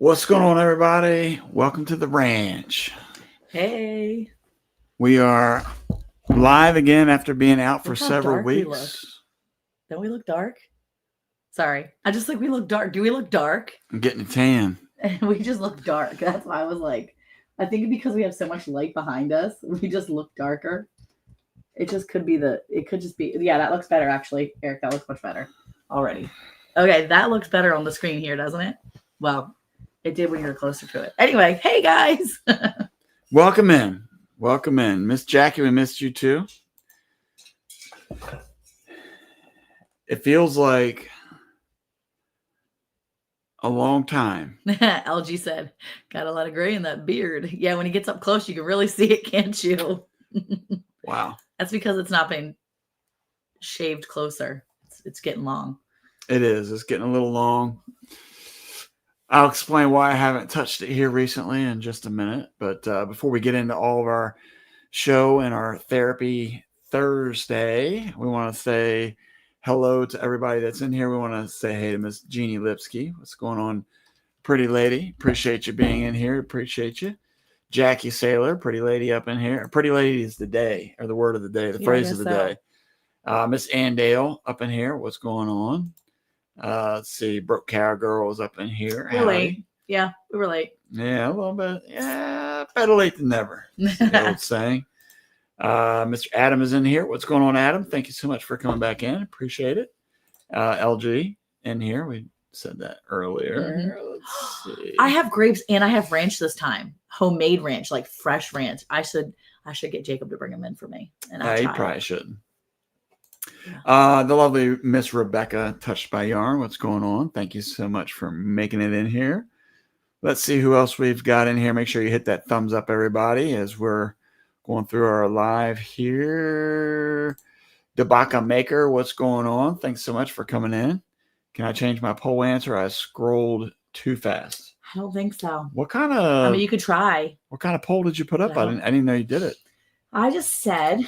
What's going on, everybody? Welcome to the ranch. Hey. We are live again after being out for Look how several dark we weeks. Don't we look dark? Sorry. I just think we look dark. Do we look dark? I'm getting a tan. We just look dark. That's why I was like, I think because we have so much light behind us, we just look darker. It just could be it could just be, yeah, that looks better actually. Eric, that looks much better already. Okay, that looks better on the screen here, doesn't it? Well, it did when you were closer to it. Anyway, hey guys. Welcome in. Welcome in. Miss Jackie, we missed you too. It feels like a long time. LG said, got a lot of gray in that beard. Yeah, when he gets up close, you can really see it, can't you? Wow. That's because it's not been shaved closer. It's getting long. It is. It's getting a little long. I'll explain why I haven't touched it here recently in just a minute. But before we get into all of our show and our therapy Thursday, we want to say hello to everybody that's in here. We want to say hey to Miss Jeannie Lipsky. What's going on, pretty lady? Appreciate you being in here. Appreciate you. Jackie Saylor, pretty lady up in here. Pretty lady is the day, or the word of the day, the phrase of the day. Miss Andale up in here. What's going on? Let's see. Brooke Cowgirl is up in here. We're late. Yeah, we were late. Yeah, a little bit. Yeah, better late than never. The old saying. Mr. Adam is in here. What's going on, Adam? Thank you so much for coming back in. Appreciate it. LG in here. We said that earlier. Mhm. Let's see. I have grapes and I have ranch this time. Homemade ranch, like fresh ranch. I should get Jacob to bring them in for me. And I'll he try probably it. shouldn't. Yeah. The lovely Miss Rebecca, Touched by Yarn. What's going on? Thank you so much for making it in here. Let's see who else we've got in here. Make sure you hit that thumbs up, everybody, as we're going through our live here. Debaka Maker, what's going on? Thanks so much for coming in. Can I change my poll answer? I scrolled too fast. I don't think so. What kind of? I mean, you could try. What kind of poll did you put up? I didn't know you did it. I just said,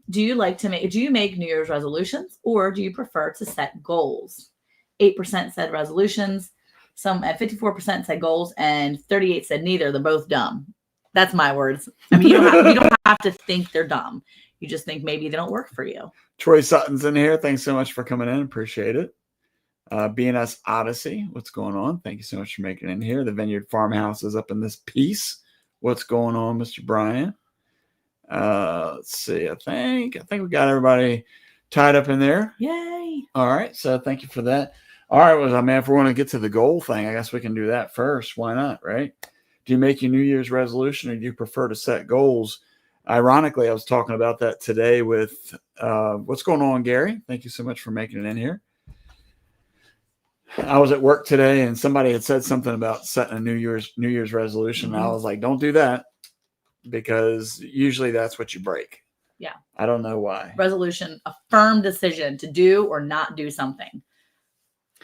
do you make New Year's resolutions or do you prefer to set goals? 8% said resolutions. Some at 54% said goals, and 38% said neither. They're both dumb. That's my words. I mean, you don't have to think they're dumb. You just think maybe they don't work for you. Troy Sutton's in here. Thanks so much for coming in. Appreciate it. BNS Odyssey, what's going on? Thank you so much for making it in here. The Vineyard Farmhouse is up in this piece. What's going on, Mr. Brian? Let's see. I think we got everybody tied up in there. Yay! All right. So thank you for that. All right. Well, man, if we want to get to the goal thing, I guess we can do that first. Why not? Right? Do you make your New Year's resolution, or do you prefer to set goals? Ironically, I was talking about that today with what's going on, Gary. Thank you so much for making it in here. I was at work today, and somebody had said something about setting a New Year's resolution. Mm-hmm. And I was like, "Don't do that," because usually that's what you break. Yeah. I don't know why. Resolution, a firm decision to do or not do something.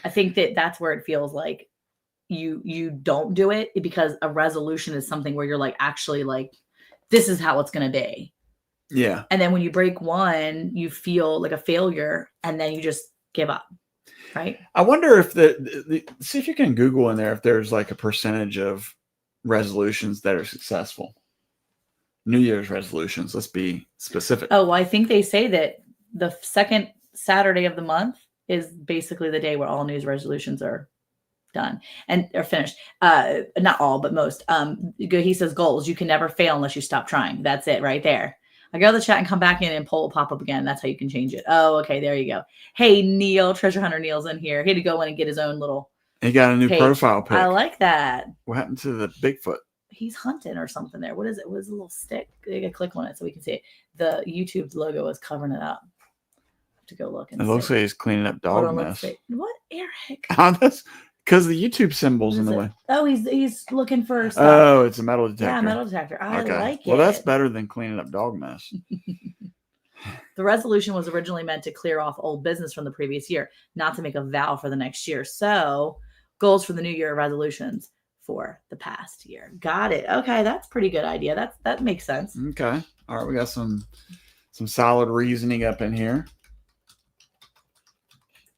I think that's where it feels like you don't do it, because a resolution is something where you're like, actually, like, this is how it's going to be. Yeah. And then when you break one, you feel like a failure, and then you just give up. Right. I wonder if see if you can Google in there if there's like a percentage of resolutions that are successful. New Year's resolutions. Let's be specific. Oh, well, I think they say that the second Saturday of the month is basically the day where all New Year's resolutions are done and are finished. Not all, but most. He says goals. You can never fail unless you stop trying. That's it right there. I go to the chat and come back in, and poll will pop up again. That's how you can change it. Oh, okay. There you go. Hey, Neil, Treasure Hunter Neil's in here. He had to go in and get his own little. He got a new page. Profile pic. I like that. What happened to the Bigfoot? He's hunting or something there. What is it? What is a little stick? You gotta click on it so we can see it. The YouTube logo is covering it up. I have to go look. And it looks like he's cleaning up dog mess. What, Eric? Because the YouTube symbol's in the way. Oh, he's looking for stuff. Oh, it's a metal detector. Yeah, metal detector. I like it. Well, that's better than cleaning up dog mess. The resolution was originally meant to clear off old business from the previous year, not to make a vow for the next year. So, goals for the new year, resolutions for the past year. Got it. Okay, that's a pretty good idea. That makes sense. Okay. All right, we got some solid reasoning up in here.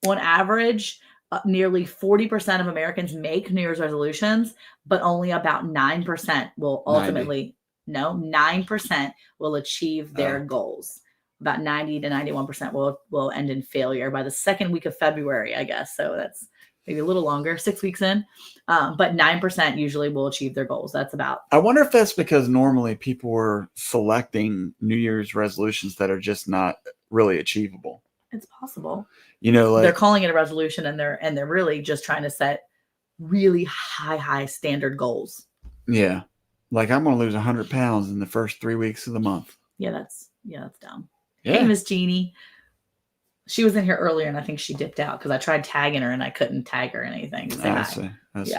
On average, nearly 40% of Americans make New Year's resolutions, but only about 9% will 9% will achieve their goals. About 90 to 91% will end in failure by the second week of February, I guess. So that's maybe a little longer, 6 weeks in. But 9% usually will achieve their goals. That's about. I wonder if that's because normally people were selecting New Year's resolutions that are just not really achievable. It's possible. You know, like they're calling it a resolution, and they're really just trying to set really high standard goals. Yeah. Like I'm going to lose 100 pounds in the first 3 weeks of the month. Yeah, that's dumb. Yeah. Hey, Miss Jeannie. She was in here earlier, and I think she dipped out because I tried tagging her, and I couldn't tag her or anything. To say hi. I see.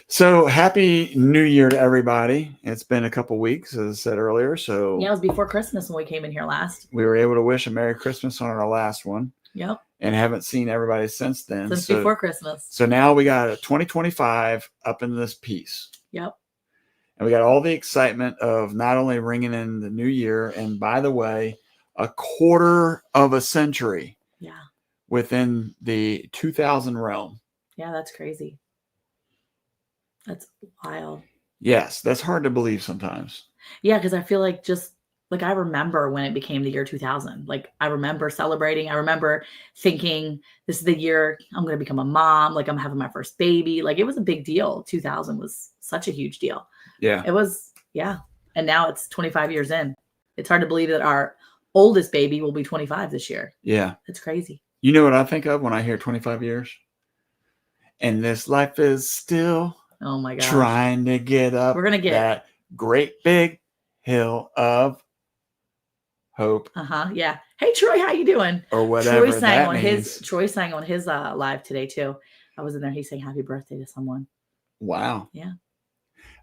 So happy New Year to everybody. It's been a couple weeks, as I said earlier. So yeah, it was before Christmas when we came in here last. We were able to wish a Merry Christmas on our last one. Yep. And haven't seen everybody since then. Since before Christmas. So now we got a 2025 up in this piece. Yep. And we got all the excitement of not only ringing in the new year, and by the way, a quarter of a century. Yeah. Within the 2000 realm. Yeah, that's crazy. That's wild. Yes, that's hard to believe sometimes. Yeah, because I feel like I remember when it became the year 2000. Like I remember celebrating. I remember thinking this is the year I'm going to become a mom. Like I'm having my first baby. Like it was a big deal. 2000 was such a huge deal. Yeah. It was. Yeah. And now it's 25 years in. It's hard to believe that our oldest baby will be 25 this year. Yeah. It's crazy. You know what I think of when I hear 25 years? And this life is still trying to get up. We're going to get that great big hill of hope. Yeah. Hey Troy, how you doing? Or whatever Troy sang that on means. Troy sang on his live today too. I was in there. He sang happy birthday to someone. Wow. Yeah.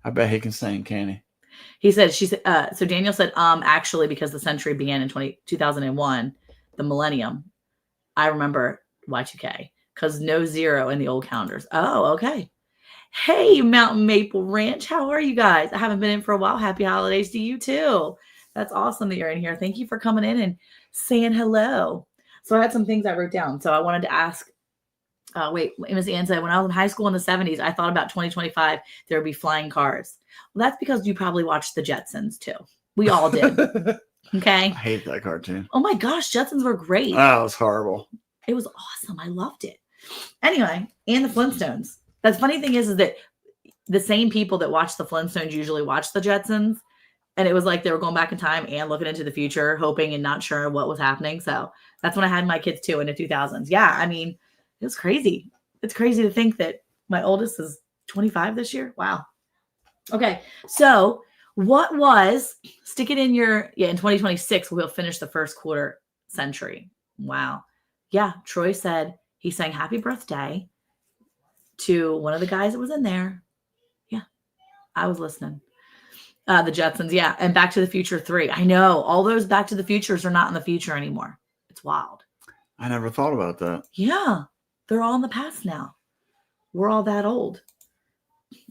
I bet he can sing, can he? He said, so Daniel said, actually, because the century began in 2001, the millennium, I remember Y2K because no zero in the old calendars. Oh, okay. Hey, Mountain Maple Ranch. How are you guys? I haven't been in for a while. Happy holidays to you too. That's awesome that you're in here. Thank you for coming in and saying hello. So I had some things I wrote down. So I wanted to ask, Miss Ann said, when I was in high school in the 70s, I thought about 2025, there would be flying cars. Well, that's because you probably watched the Jetsons too. We all did. Okay. I hate that cartoon. Oh my gosh, Jetsons were great. Oh, it was horrible. It was awesome. I loved it. Anyway, and the Flintstones. The funny thing is that the same people that watch the Flintstones usually watch the Jetsons. And it was like they were going back in time and looking into the future, hoping and not sure what was happening. So that's when I had my kids too in the 2000s. Yeah, I mean, it was crazy. It's crazy to think that my oldest is 25 this year. Wow. Okay, so what was, stick it in your, in 2026, we'll finish the first quarter century. Wow. Yeah, Troy said he sang happy birthday to one of the guys that was in there. Yeah, I was listening. The Jetsons, yeah. And Back to the Future 3. I know. All those Back to the Futures are not in the future anymore. It's wild. I never thought about that. Yeah. They're all in the past now. We're all that old.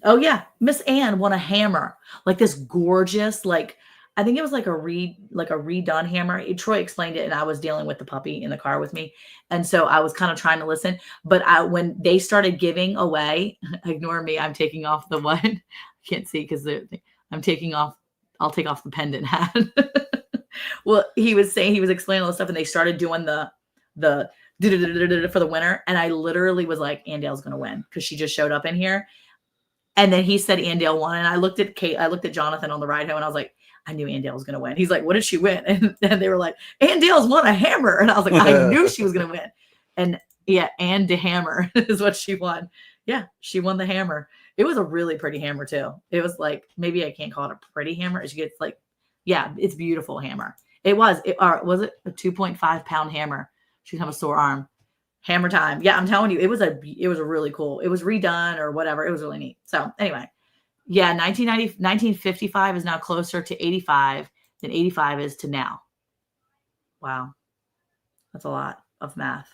Oh, yeah. Miss Ann won a hammer. Like this gorgeous, I think it was like a redone hammer. Troy explained it, and I was dealing with the puppy in the car with me. And so I was kind of trying to listen. But when they started giving away, ignore me, I'm taking off the what? I can't see because I'm taking off. I'll take off the pendant hat. Well, he was explaining all this stuff, and they started doing the for the winner. And I literally was like, Andale's going to win because she just showed up in here. And then he said Andale won. And I looked at Jonathan on the ride home, and I was like, I knew Andale was going to win. He's like, what did she win? And they were like, Andale's won a hammer. And I was like, I knew she was going to win. And yeah, and the hammer is what she won. Yeah, she won the hammer. It was a really pretty hammer too. It was like, maybe I can't call it a pretty hammer. It's like, yeah, it's beautiful hammer. Was it a 2.5 pound hammer? She'd have a sore arm. Hammer time. Yeah, I'm telling you, it was a really cool. It was redone or whatever. It was really neat. So anyway, yeah, 1955 is now closer to 85 than 85 is to now. Wow. That's a lot of math.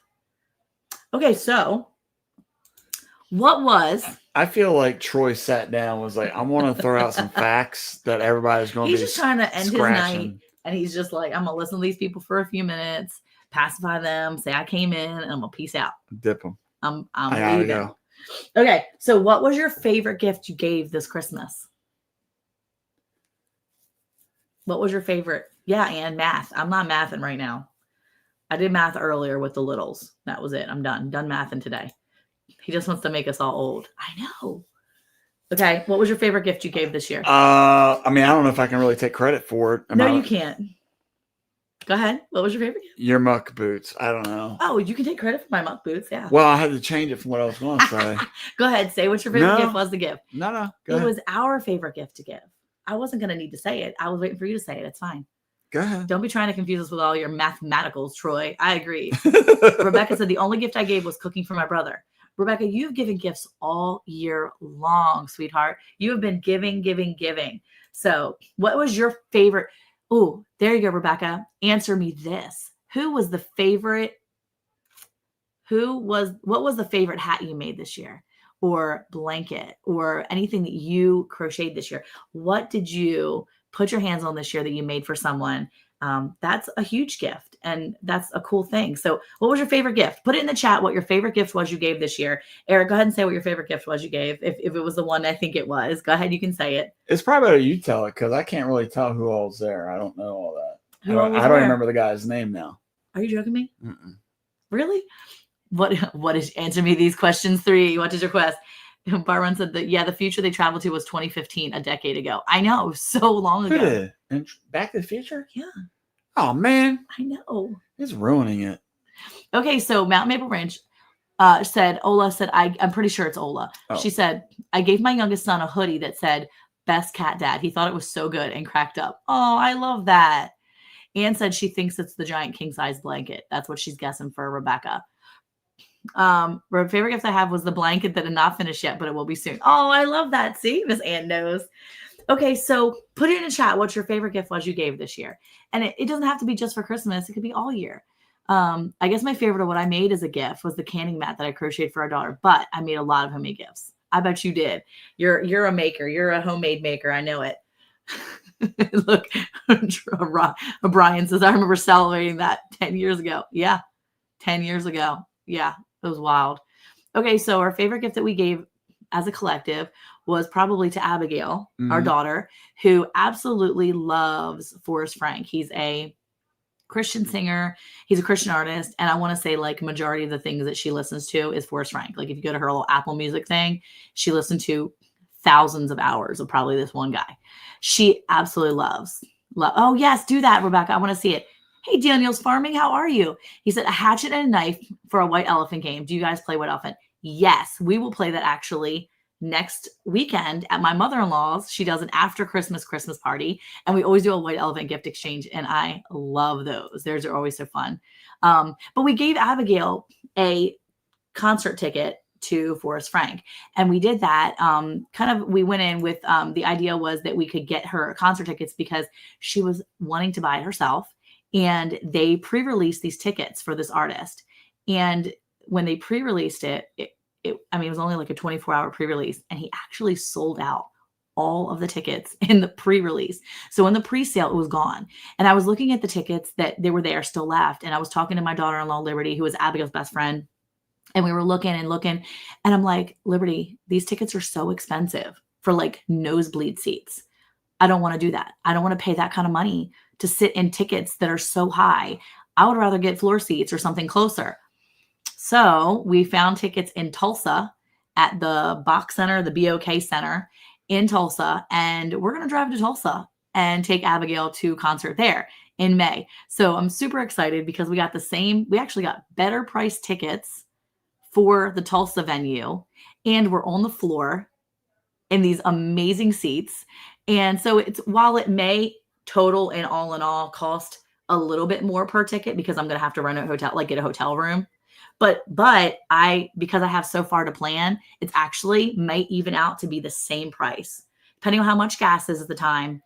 Okay, so what was... I feel like Troy sat down and was like, I want to throw out some facts that everybody's going to be He's just trying to end scratching. his night, and he's just like, I'm going to listen to these people for a few minutes, pacify them, say I came in, and I'm going to peace out. Dip them. I'm I gotta leaving. go. Okay, so what was your favorite gift you gave this Christmas? What was your favorite? Yeah, and math. I'm not mathing right now. I did math earlier with the littles. That was it. I'm done. Done mathing today. He just wants to make us all old. I know. Okay, what was your favorite gift you gave this year? I mean, I don't know if I can really take credit for it. No, you can't. Go ahead. What was your favorite gift? Your muck boots. I don't know. Oh, you can take credit for my muck boots. Yeah. Well, I had to change it from what I was going to say. Go ahead. Say what your favorite No. gift was to give. No. Go It ahead. was our favorite gift to give. I wasn't going to need to say it. I was waiting for you to say it. It's fine. Go ahead. Don't be trying to confuse us with all your mathematicals, Troy. I agree. Rebecca said the only gift I gave was cooking for my brother. Rebecca, you've given gifts all year long, sweetheart. You have been giving. So what was your favorite? Oh, there you go, Rebecca. Answer me this. What was the favorite hat you made this year? Or blanket or anything that you crocheted this year? What did you put your hands on this year that you made for someone? That's a huge gift and that's a cool thing. So what was your favorite gift? Put it in the chat what your favorite gift was you gave this year. Eric, go ahead and say what your favorite gift was you gave. If it was the one I think it was, go ahead. You can say it. It's probably better you tell it because I can't really tell who all's there. I don't know all that. Who all was I don't there? remember the guy's name now. Are you joking me? Mm-mm. Really? What is answer me these questions 3? What is your quest? Barron said that, the future they traveled to was 2015, a decade ago. I know, so long Who ago. did? And Back to the Future? Yeah. Oh, man. I know. It's ruining it. Okay, so Mount Maple Ranch Ola said, I'm pretty sure it's Ola. Oh. She said, I gave my youngest son a hoodie that said, best cat dad. He thought it was so good and cracked up. Oh, I love that. Anne said she thinks it's the giant king size blanket. That's what she's guessing for Rebecca. Her favorite gift I have was the blanket that did not finish yet, but it will be soon. Oh, I love that. See, Miss Ann knows. Okay, so put it in the chat what your favorite gift was you gave this year. And it doesn't have to be just for Christmas. It could be all year. I guess my favorite of what I made as a gift was the canning mat that I crocheted for our daughter, but I made a lot of homemade gifts. I bet you did. You're a maker. You're a homemade maker. I know it. Look, Brian says, I remember celebrating that 10 years ago. Yeah, 10 years ago. Yeah, it was wild. Okay, so our favorite gift that we gave as a collective was probably to Abigail, our daughter, who absolutely loves Forrest Frank. He's a Christian singer. He's a Christian artist. And I want to say like majority of the things that she listens to is Forrest Frank. Like if you go to her little Apple Music thing, she listened to thousands of hours of probably this one guy. She absolutely loves. Oh, yes, do that, Rebecca. I want to see it. Hey, Daniel's Farming, how are you? He said a hatchet and a knife for a white elephant game. Do you guys play white elephant? Yes, we will play that actually next weekend at my mother-in-law's. She does an after Christmas party, and we always do a white elephant gift exchange, and I love those. Theirs are always so fun. But we gave Abigail a concert ticket to Forrest Frank, and we did that. We went in with the idea was that we could get her concert tickets because she was wanting to buy it herself. And they pre-released these tickets for this artist. And when they pre-released it was only like a 24-hour pre-release. And he actually sold out all of the tickets in the pre-release. So in the pre-sale, it was gone. And I was looking at the tickets that they were there still left. And I was talking to my daughter-in-law, Liberty, who was Abigail's best friend. And we were looking. And I'm like, Liberty, these tickets are so expensive for like nosebleed seats. I don't want to do that. I don't want to pay that kind of money to sit in tickets that are so high. I would rather get floor seats or something closer. So we found tickets in Tulsa at the Bach Center, the BOK Center in Tulsa. And we're going to drive to Tulsa and take Abigail to concert there in May. So I'm super excited because we actually got better priced tickets for the Tulsa venue. And we're on the floor in these amazing seats. And so while it may total and all in all cost a little bit more per ticket because I'm going to have to rent a hotel, like get a hotel room. But because I have so far to plan, it's actually might even out to be the same price. Depending on how much gas is at the time,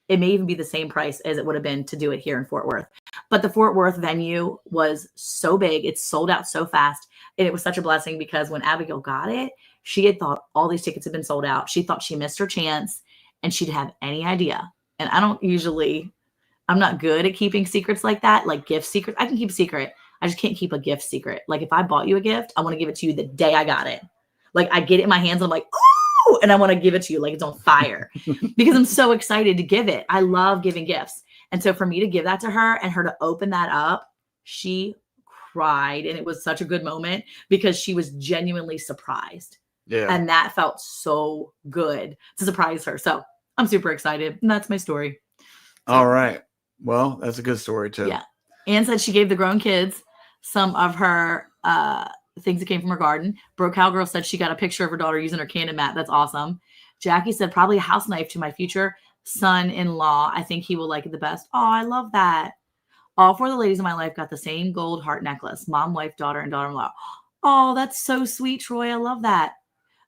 it may even be the same price as it would have been to do it here in Fort Worth. But the Fort Worth venue was so big. It sold out so fast. And it was such a blessing because when Abigail got it, she had thought all these tickets had been sold out. She thought she missed her chance and she didn't have any idea. And I'm not good at keeping secrets like that, like gift secrets. I can keep a secret. I just can't keep a gift secret. Like if I bought you a gift, I want to give it to you the day I got it. Like I get it in my hands. And I'm like, ooh, and I want to give it to you. Like it's on fire because I'm so excited to give it. I love giving gifts. And so for me to give that to her and her to open that up, she cried. And it was such a good moment because she was genuinely surprised. Yeah. And that felt so good to surprise her. So I'm super excited. And that's my story. So, all right. Well, that's a good story too. Yeah. Anne said she gave the grown kids some of her things that came from her garden. Bro Cowgirl said she got a picture of her daughter using her cannon mat. That's awesome. Jackie said probably a house knife to my future son-in-law. I think he will like it the best. Oh, I love that. All four of the ladies in my life got the same gold heart necklace. Mom, wife, daughter, and daughter-in-law. Oh, that's so sweet, Troy. I love that.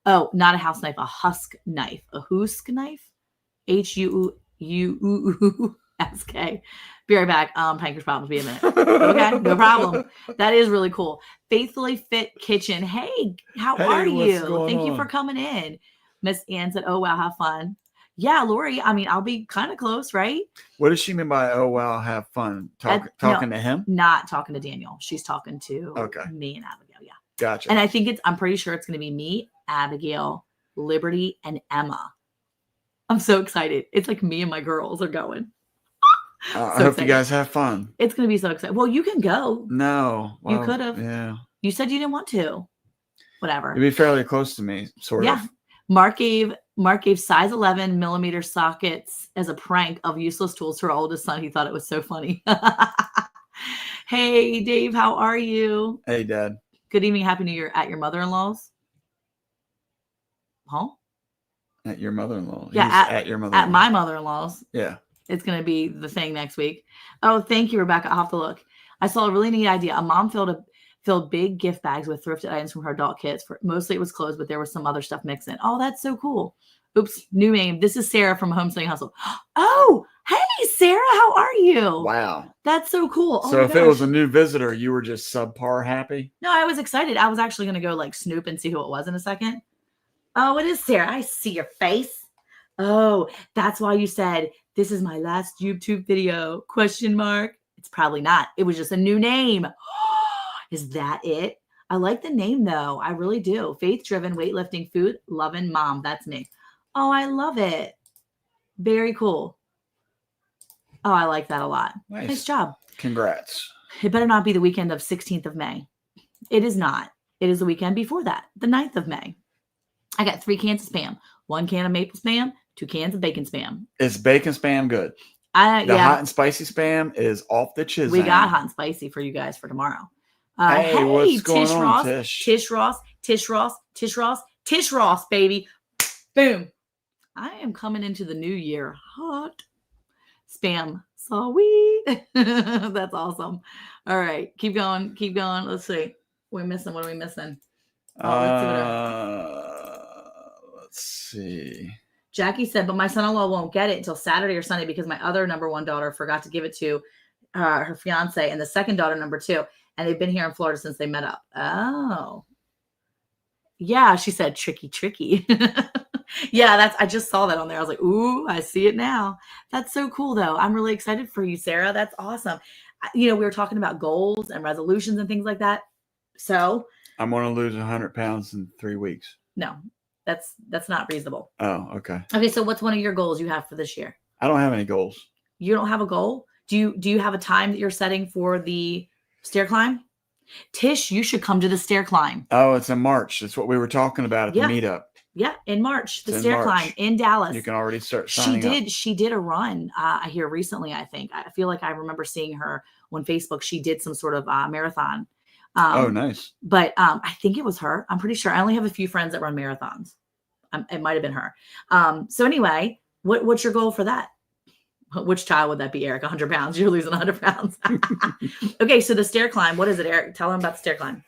Oh, not a house knife, a husk knife. A husk knife? Huuusk. Be right back. Pancreas problems. Be a minute. Okay, no problem. That is really cool. Faithfully Fit Kitchen. Hey, how are you? Thank you for coming in. Miss Ann said, oh, wow, have fun. Yeah, Lori, I mean, I'll be kind of close, right? What does she mean by, oh, wow, have fun? Talking to him? Not talking to Daniel. She's talking to me and Abigail. Yeah. Gotcha. And I'm pretty sure it's going to be me, Abigail, Liberty, and Emma. I'm so excited. It's like me and my girls are going. I hope you guys have fun. It's going to be so exciting. Well, you can go. No. Well, you could have. Yeah. You said you didn't want to. Whatever. It'd be fairly close to me, sort of. Yeah. Mark gave size 11 millimeter sockets as a prank of useless tools to our oldest son. He thought it was so funny. Hey, Dave, how are you? Hey, Dad. Good evening. Happy New Year at your mother-in-law's. Huh? At your mother-in-law. Yeah, at your mother-in-law. At my mother-in-law's. Yeah. It's going to be the thing next week. Oh, thank you, Rebecca. I'll have to look. I saw a really neat idea. A mom filled big gift bags with thrifted items from her adult kids. Mostly it was clothes, but there was some other stuff mixed in. Oh, that's so cool. Oops, new name. This is Sarah from Homesteading Hustle. Oh, hey, Sarah, how are you? Wow. That's so cool. So if it was a new visitor, you were just subpar happy? No, I was excited. I was actually going to go like snoop and see who it was in a second. Oh, it is Sarah. I see your face. Oh, that's why you said, this is my last YouTube video, ? It's probably not. It was just a new name. Is that it? I like the name though. I really do. Faith-driven, weightlifting, food, loving mom. That's me. Oh, I love it. Very cool. Oh, I like that a lot. Nice job. Congrats. It better not be the weekend of 16th of May. It is not. It is the weekend before that, the 9th of May. I got 3 cans of Spam, 1 can of maple Spam, 2 cans of bacon Spam. Is bacon Spam good? The hot and spicy Spam is off the chisel. We got hot and spicy for you guys for tomorrow. Hey, what's going on, Ross, Tish? Tish Ross, baby. Boom. I am coming into the new year hot. Spam. Sweet. That's awesome. All right. Keep going. Let's see. What are we missing? Let's see. Jackie said, but my son-in-law won't get it until Saturday or Sunday because my other number 1 daughter forgot to give it to her fiance and the second daughter, number 2. And they've been here in Florida since they met up. Oh. Yeah, she said tricky. Yeah, I just saw that on there. I was like, ooh, I see it now. That's so cool, though. I'm really excited for you, Sarah. That's awesome. We were talking about goals and resolutions and things like that. So I'm going to lose 100 pounds in 3 weeks. No, that's not reasonable. Oh, okay. Okay, so what's one of your goals you have for this year? I don't have any goals. You don't have a goal? Do you have a time that you're setting for the stair climb? Tish, you should come to the stair climb. Oh, it's in March. That's what we were talking about at the meetup. Yeah, in March, the stair climb in Dallas. You can already start signing up. She did a run here recently, I think. I feel like I remember seeing her on Facebook. She did some sort of marathon. Oh, nice. But I think it was her. I'm pretty sure. I only have a few friends that run marathons. It might have been her. So anyway, what's your goal for that? Which child would that be, Eric? 100 pounds. You're losing 100 pounds. Okay, so the stair climb. What is it, Eric? Tell them about the stair climb.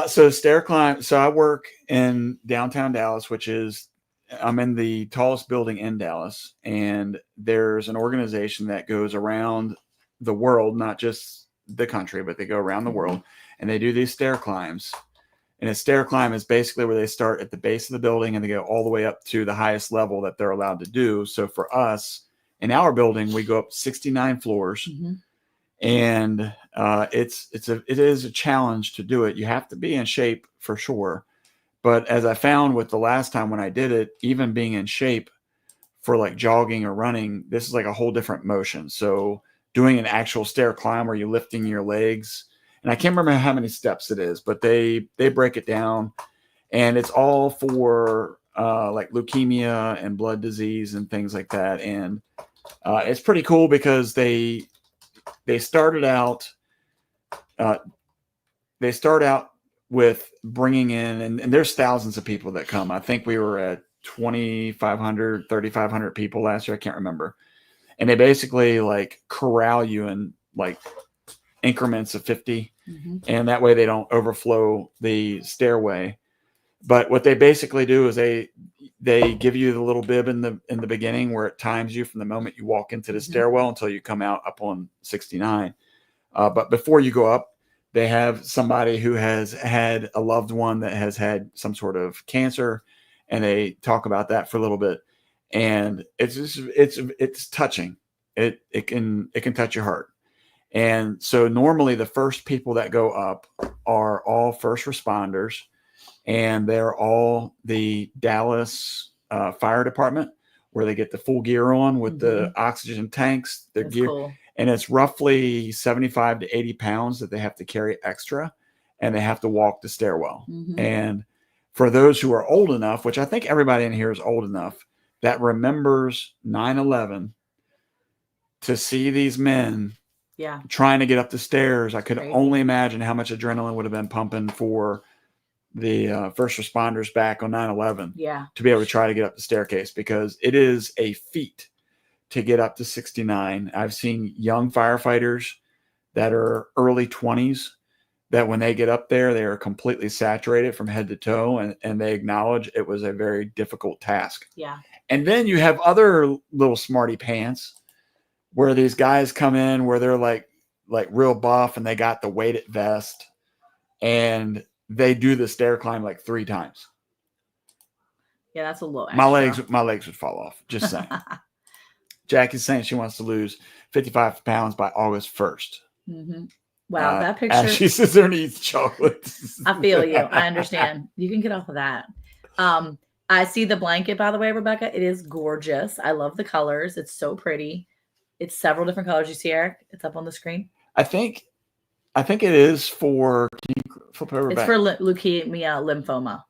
So stair climb. So I work in downtown Dallas, I'm in the tallest building in Dallas, and there's an organization that goes around the world, not just the country, but they go around the world, and they do these stair climbs. And a stair climb is basically where they start at the base of the building and they go all the way up to the highest level that they're allowed to do. So for us in our building, we go up 69 floors. Mm-hmm. And it is a challenge to do it. You have to be in shape for sure, But as I found with the last time when I did it, even being in shape for like jogging or running, this is like a whole different motion. So doing an actual stair climb where you're lifting your legs, and I can't remember how many steps it is, but they break it down, and it's all for like leukemia and blood disease and things like that. And it's pretty cool because they started out they start out with bringing in, and there's thousands of people that come. I think we were at 2,500, 3,500 people last year. I can't remember. And they basically like corral you in like increments of 50. Mm-hmm. And that way they don't overflow the stairway. But what they basically do is they give you the little bib in the beginning where it times you from the moment you walk into the stairwell until you come out up on 69. But before you go up, they have somebody who has had a loved one that has had some sort of cancer, and they talk about that for a little bit. And it's touching. It can touch your heart. And so normally the first people that go up are all first responders, and they're all the Dallas Fire Department, where they get the full gear on with the oxygen tanks, their That's gear. cool. And it's roughly 75 to 80 pounds that they have to carry extra, and they have to walk the stairwell. And for those who are old enough, which I think everybody in here is old enough, that remembers 9/11, to see these men trying to get up the stairs, I could only imagine how much adrenaline would have been pumping for the first responders back on 9/11 to be able to try to get up the staircase, because it is a feat to get up to 69. I've seen young firefighters that are early 20s that when they get up there, they are completely saturated from head to toe, and they acknowledge it was a very difficult task. Yeah. And then you have other little smarty pants where these guys come in where they're like real buff, and they got the weighted vest, and they do the stair climb like 3 times. Yeah, that's a little extra. My legs would fall off. Just saying. Jackie's saying she wants to lose 55 pounds by August 1st. Wow, that picture. As she sits there and eats chocolate. I feel you. I understand. You can get off of that. I see the blanket, by the way, Rebecca. It is gorgeous. I love the colors. It's so pretty. It's several different colors. You see, Eric? It's up on the screen. I think it is for. Can you flip over it's back? for leukemia, lymphoma.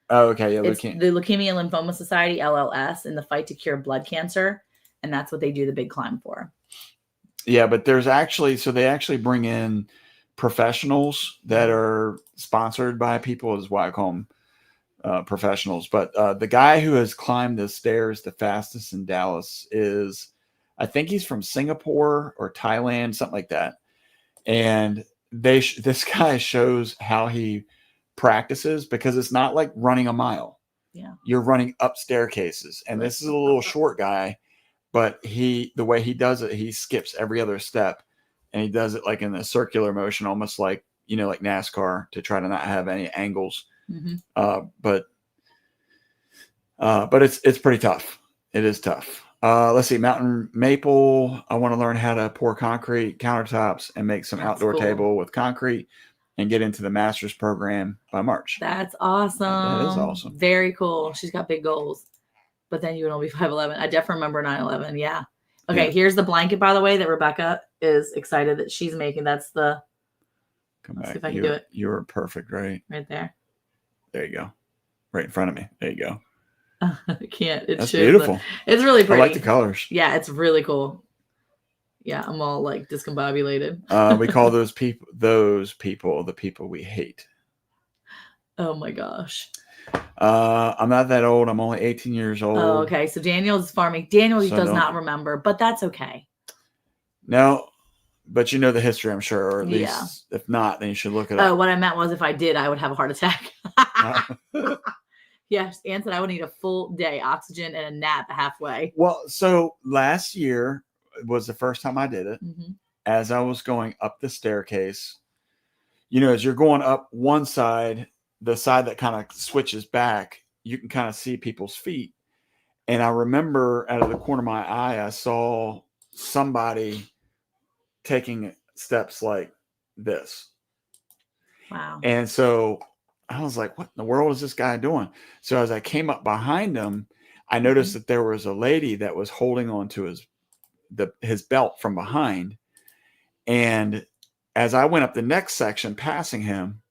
Oh, okay. Yeah, it's the Leukemia and Lymphoma Society, LLS, in the fight to cure blood cancer. And that's what they do the big climb for. Yeah, but there's actually, so they actually bring in professionals that are sponsored by people, is why I call them professionals. But the guy who has climbed the stairs the fastest in Dallas is, I think he's from Singapore or Thailand, something like that. And this guy shows how he practices, because it's not like running a mile. Yeah. You're running up staircases. And this is a little short guy. But the way he does it, he skips every other step, and he does it like in a circular motion, almost like, like NASCAR, to try to not have any angles. But it's pretty tough. It is tough. Let's see, Mountain Maple. I want to learn how to pour concrete countertops and make some outdoor table with concrete, and get into the master's program by March. That's awesome. That is awesome. Very cool. She's got big goals. But then you would only be 5'11". I definitely remember 9/11. Yeah. Okay. Yeah. Here's the blanket, by the way, that Rebecca is excited that she's making. That's the. Come back. See if I can do it. You're perfect, right? Right there. There you go. Right in front of me. There you go. I can't. That's beautiful. It's really pretty. I like the colors. Yeah, it's really cool. Yeah, I'm all like discombobulated. We call those people the people we hate. Oh my gosh. I'm not that old. I'm only 18 years old. Oh, okay. So Daniel's farming. Daniel does not remember, but that's okay. No, but you know the history, I'm sure. Or at least, if not, then you should look it up. Oh, what I meant was, if I did, I would have a heart attack. Yes, Ann said I would need a full day, oxygen, and a nap halfway. Well, so last year was the first time I did it. As I was going up the staircase, as you're going up one side, the side that kind of switches back, you can kind of see people's feet. And I remember out of the corner of my eye, I saw somebody taking steps like this. Wow. And so I was like, what in the world is this guy doing? So as I came up behind him, I noticed that there was a lady that was holding on to his belt from behind. And as I went up the next section passing him,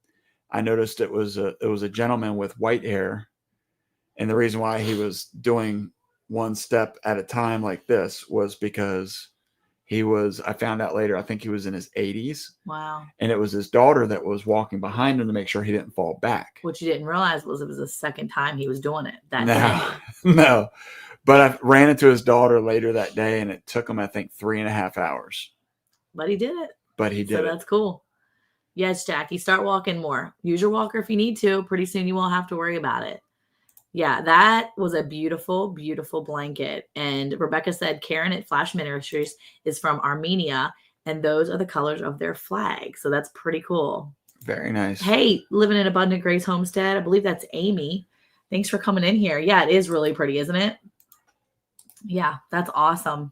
I noticed it was a gentleman with white hair. And the reason why he was doing one step at a time like this was because I found out later, I think he was in his 80s. Wow. And it was his daughter that was walking behind him to make sure he didn't fall back. What you didn't realize was it was the second time he was doing it that day. No. But I ran into his daughter later that day, and it took him, I think, 3.5 hours. But he did it. So that's cool. Yes, Jackie, start walking more. Use your walker if you need to. Pretty soon you won't have to worry about it. Yeah, that was a beautiful, beautiful blanket. And Rebecca said Karen at Flash Ministries is from Armenia, and those are the colors of their flag. So that's pretty cool. Very nice. Hey, living in Abundant Grace Homestead. I believe that's Amy. Thanks for coming in here. Yeah, it is really pretty, isn't it? Yeah, that's awesome.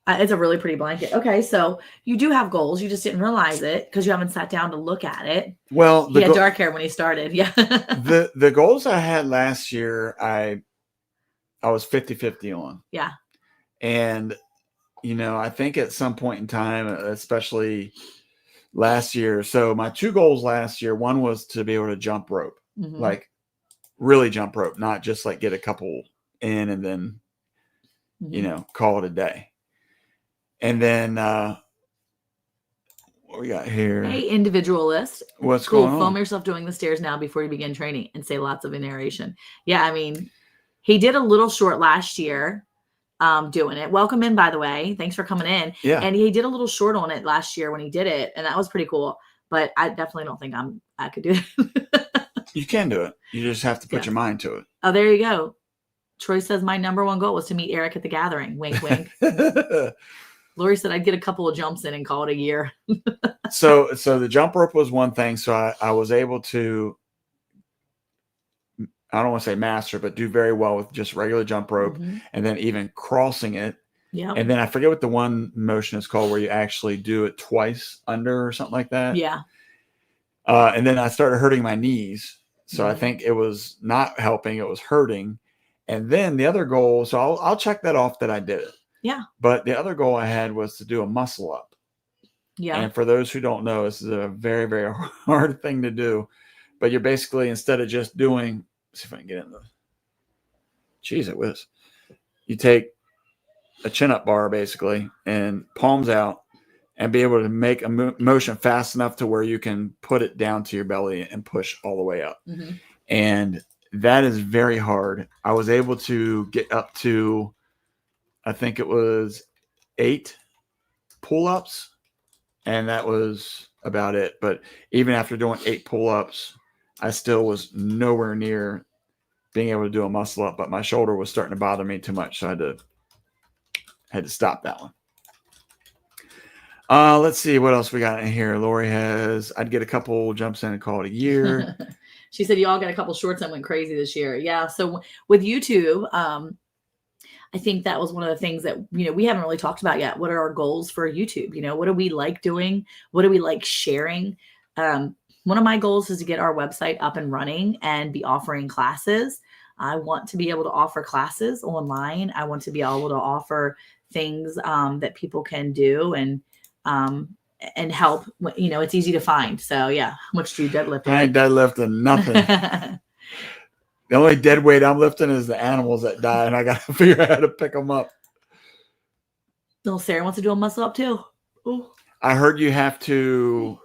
It's a really pretty blanket. Okay, so you do have goals. You just didn't realize it because you haven't sat down to look at it. Well, he had dark hair when he started. Yeah. the goals I had last year, I was 50-50 on. Yeah. And, I think at some point in time, especially last year. So my 2 goals last year, one was to be able to jump rope, like really jump rope, not just like get a couple in and then, call it a day. And then what we got here? Hey, individualist. What's going on? Film yourself doing the stairs now before you begin training and say lots of narration. Yeah, I mean, he did a little short last year doing it. Welcome in, by the way. Thanks for coming in. Yeah. And he did a little short on it last year when he did it. And that was pretty cool. But I definitely don't think I could do it. You can do it. You just have to put your mind to it. Oh, there you go. Troy says my number one goal was to meet Eric at the gathering. Wink, wink. Lori said I'd get a couple of jumps in and call it a year. So the jump rope was one thing. So I was able to, I don't want to say master, but do very well with just regular jump rope and then even crossing it. Yeah. And then I forget what the one motion is called where you actually do it twice under or something like that. Yeah. And then I started hurting my knees. So I think it was not helping. It was hurting. And then the other goal, so I'll check that off that I did it. Yeah. But the other goal I had was to do a muscle up. Yeah. And for those who don't know, this is a very, very hard thing to do. But you're basically, instead of just doing, let's see if I can get in the, geez, it was. You take a chin-up bar, basically, and palms out, and be able to make a motion fast enough to where you can put it down to your belly and push all the way up. And that is very hard. I was able to get up to, I think it was 8 pull-ups, and that was about it. But even after doing 8 pull-ups, I still was nowhere near being able to do a muscle up, but my shoulder was starting to bother me too much, so I had to stop that one. Let's see what else we got in here. Lori has, I'd get a couple jumps in and call it a year. She said y'all got a couple shorts that went crazy this year. Yeah. So with YouTube, I think that was one of the things that, we haven't really talked about yet. What are our goals for YouTube? What do we like doing? What do we like sharing? One of my goals is to get our website up and running and be offering classes. I want to be able to offer classes online. I want to be able to offer things that people can do and help. It's easy to find. So yeah, how much do you deadlift? I ain't deadlifting nothing. The only dead weight I'm lifting is the animals that die, and I got to figure out how to pick them up. Little Sarah wants to do a muscle up too. Ooh. I heard you have to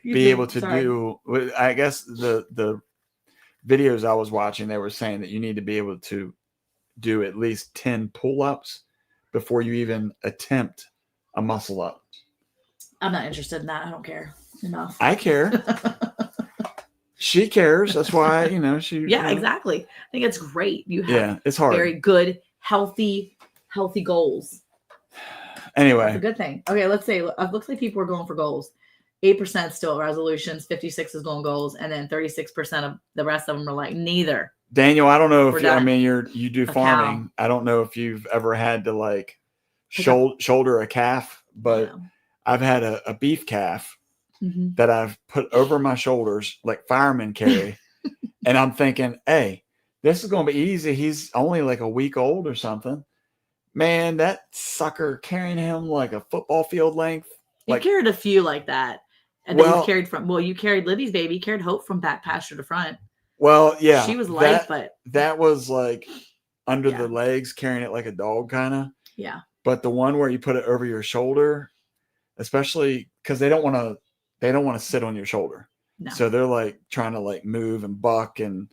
be able to do, I guess the videos I was watching, they were saying that you need to be able to do at least 10 pull-ups before you even attempt a muscle up. I'm not interested in that. I don't care enough. I care. She cares. That's why, she. Yeah, exactly. I think it's great. You have it's hard. Very good, healthy goals. Anyway. That's a good thing. Okay, let's say it looks like people are going for goals. 8% still resolutions, 56 is going goals, and then 36% of the rest of them are like neither. Daniel, I don't know if you do farming. Cow. I don't know if you've ever had to like shoulder a calf, but I've had a beef calf Mhm. that I've put over my shoulders like firemen carry. And I'm thinking, hey, this is going to be easy. He's only like a week old or something. Man, that sucker carrying him like a football field length. You Like, carried a few like that. And then you've well, carried from, well, you carried Libby's baby, you carried Hope from back pasture to front. yeah, She was light, but that was like under Yeah. the legs, carrying it like a dog kind of. yeah. But the one where you put it over your shoulder, especially because they don't want to sit on your shoulder. No. So they're like trying to like move and buck and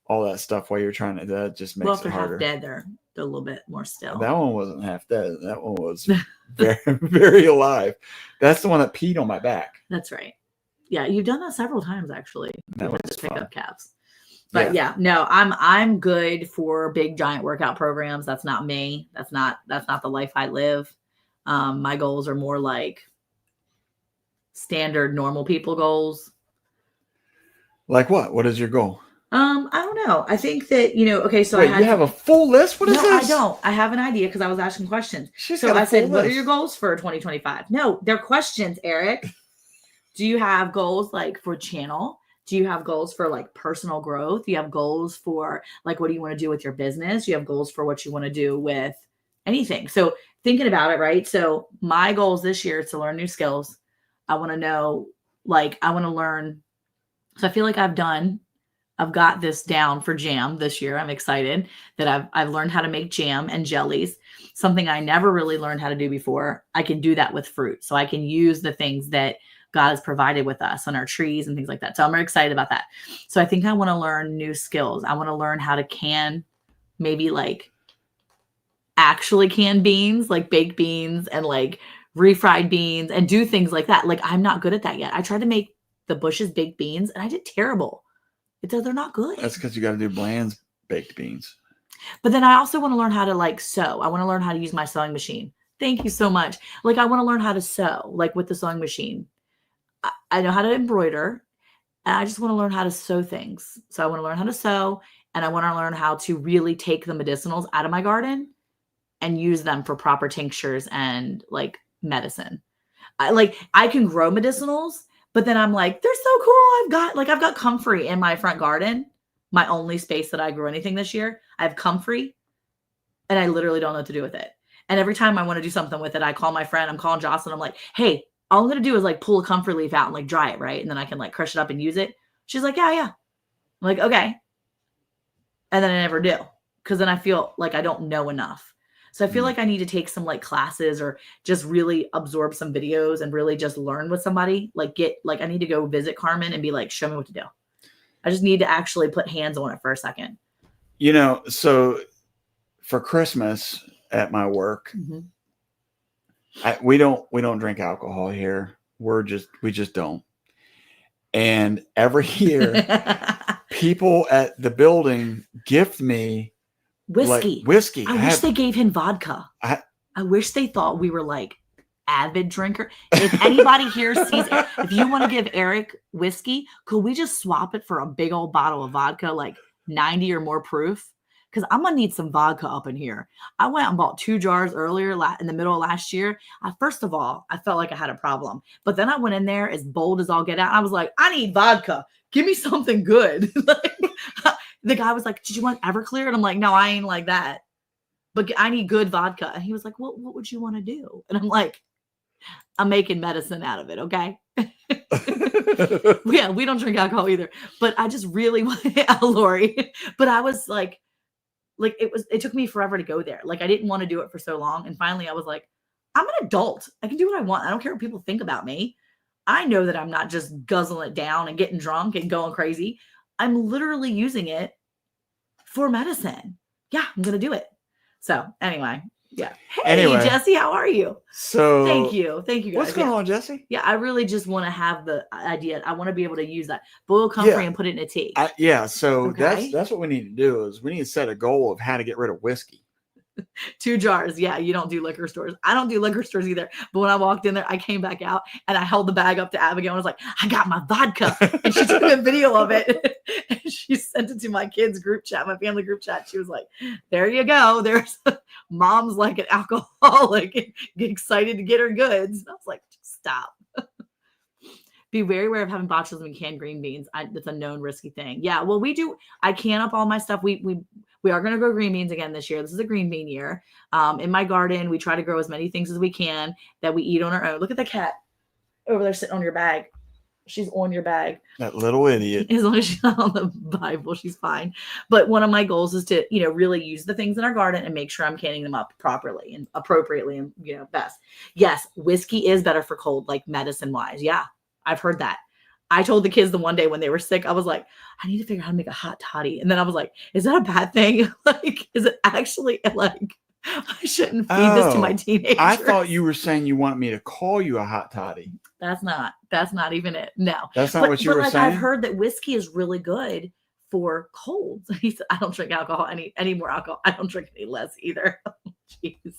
all that stuff while you're trying to. That just Well, makes if it they're harder. half dead, they're a little bit more still. That one wasn't half dead. That one was very, very alive. That's the one that peed on my back. That's right. Yeah, you've done that several times actually. That was to pick fun. up calves. But yeah, no, I'm good for big giant workout programs. That's not me. That's not the life I live. My goals are more like standard normal people goals. Like what? What is your goal? I don't know. I think that, okay, so Wait, you have a full list? What is no, this? I don't. I have an idea because I was asking questions. She's So got a I said, full what are list. your goals for 2025? No, they're questions, Eric. Do you have goals like for channel? Do you have goals for like personal growth? Do you have goals for like what do you want to do with your business? Do you have goals for what you want to do with anything? So thinking about it, right? So my goals this year is to learn new skills. I want to know, like, I want to learn. So I feel like I've got this down for jam this year. I'm excited that I've learned how to make jam and jellies, something I never really learned how to do before. I can do that with fruit. So I can use the things that God has provided with us on our trees and things like that. So I'm very excited about that. So I think I want to learn new skills. I want to learn how to can maybe like actually can beans, like baked beans and like refried beans and do things like that. Like I'm not good at that yet. I tried to make the Bush's baked beans and I did terrible. They're not good. That's because you got to do Bland's baked beans. But then I also want to learn how to like sew. I want to learn how to use my sewing machine. Thank you so much. Like I want to learn how to sew, like with the sewing machine. I know how to embroider, and I just want to learn how to sew things. So I want to learn how to sew, and I want to learn how to really take the medicinals out of my garden and use them for proper tinctures and like medicine. I can grow medicinals, but then I'm like, they're so cool. I've got comfrey in my front garden, my only space that I grew anything this year. I have comfrey, and I literally don't know what to do with it. And every time I want to do something with it, I call my friend. I'm calling Jocelyn. I'm like, hey, all I'm going to do is like pull a comfrey leaf out and like dry it, right? And then I can like crush it up and use it. She's like, yeah. I'm like, okay. And then I never do because then I feel like I don't know enough. So I feel like I need to take some like classes or just really absorb some videos and really just learn with somebody. Like I need to go visit Carmen and be like, show me what to do. I just need to actually put hands on it for a second. So for Christmas at my work, we don't drink alcohol here. We just don't. And every year, people at the building gift me whiskey. Like whiskey. I wish they gave him vodka. I wish they thought we were like avid drinker. If anybody here sees, if you want to give Eric whiskey, could we just swap it for a big old bottle of vodka, like 90 or more proof? Because I'm going to need some vodka up in here. I went and bought 2 jars earlier in the middle of last year. First of all, I felt like I had a problem. But then I went in there as bold as all get out. I was like, I need vodka. Give me something good. The guy was like, did you want Everclear? And I'm like, no, I ain't like that. But I need good vodka. And he was like, what would you want to do? And I'm like, I'm making medicine out of it, okay? Yeah, we don't drink alcohol either. But I just really want Lori. But I was like it took me forever to go there. Like I didn't want to do it for so long. And finally I was like, I'm an adult. I can do what I want. I don't care what people think about me. I know that I'm not just guzzling it down and getting drunk and going crazy. I'm literally using it for medicine. Yeah, I'm going to do it. So anyway, yeah. Hey, Jesse, how are you? So thank you guys. What's going on, Jesse? Yeah, I really just want to have the idea. I want to be able to use that boil comfrey and put it in a tea. So that's what we need to do is we need to set a goal of how to get rid of whiskey. 2 jars. Yeah, you don't do liquor stores. I don't do liquor stores either. But when I walked in there, I came back out and I held the bag up to Abigail and I was like, I got my vodka. And she took a video of it and she sent it to my kids group chat, my family group chat. She was like, there you go. There's mom's like an alcoholic, get excited to get her goods. And I was like, stop. Be very aware of having botulism in canned green beans. That's a known risky thing. Yeah, well, we do. I can up all my stuff. We are going to grow green beans again this year. This is a green bean year. In my garden, we try to grow as many things as we can that we eat on our own. Look at the cat over there sitting on your bag. She's on your bag. That little idiot. As long as she's not on the Bible, she's fine. But one of my goals is to, really use the things in our garden and make sure I'm canning them up properly and appropriately and, best. Yes, whiskey is better for cold, like medicine wise. Yeah, I've heard that. I told the kids the one day when they were sick, I was like, I need to figure out how to make a hot toddy. And then I was like, is that a bad thing? Like, is it actually like, I shouldn't feed this to my teenagers? I thought you were saying you want me to call you a hot toddy. That's not even it. No. That's not what you were saying? I've heard that whiskey is really good for colds. He said, I don't drink alcohol, any more alcohol. I don't drink any less either. Jeez.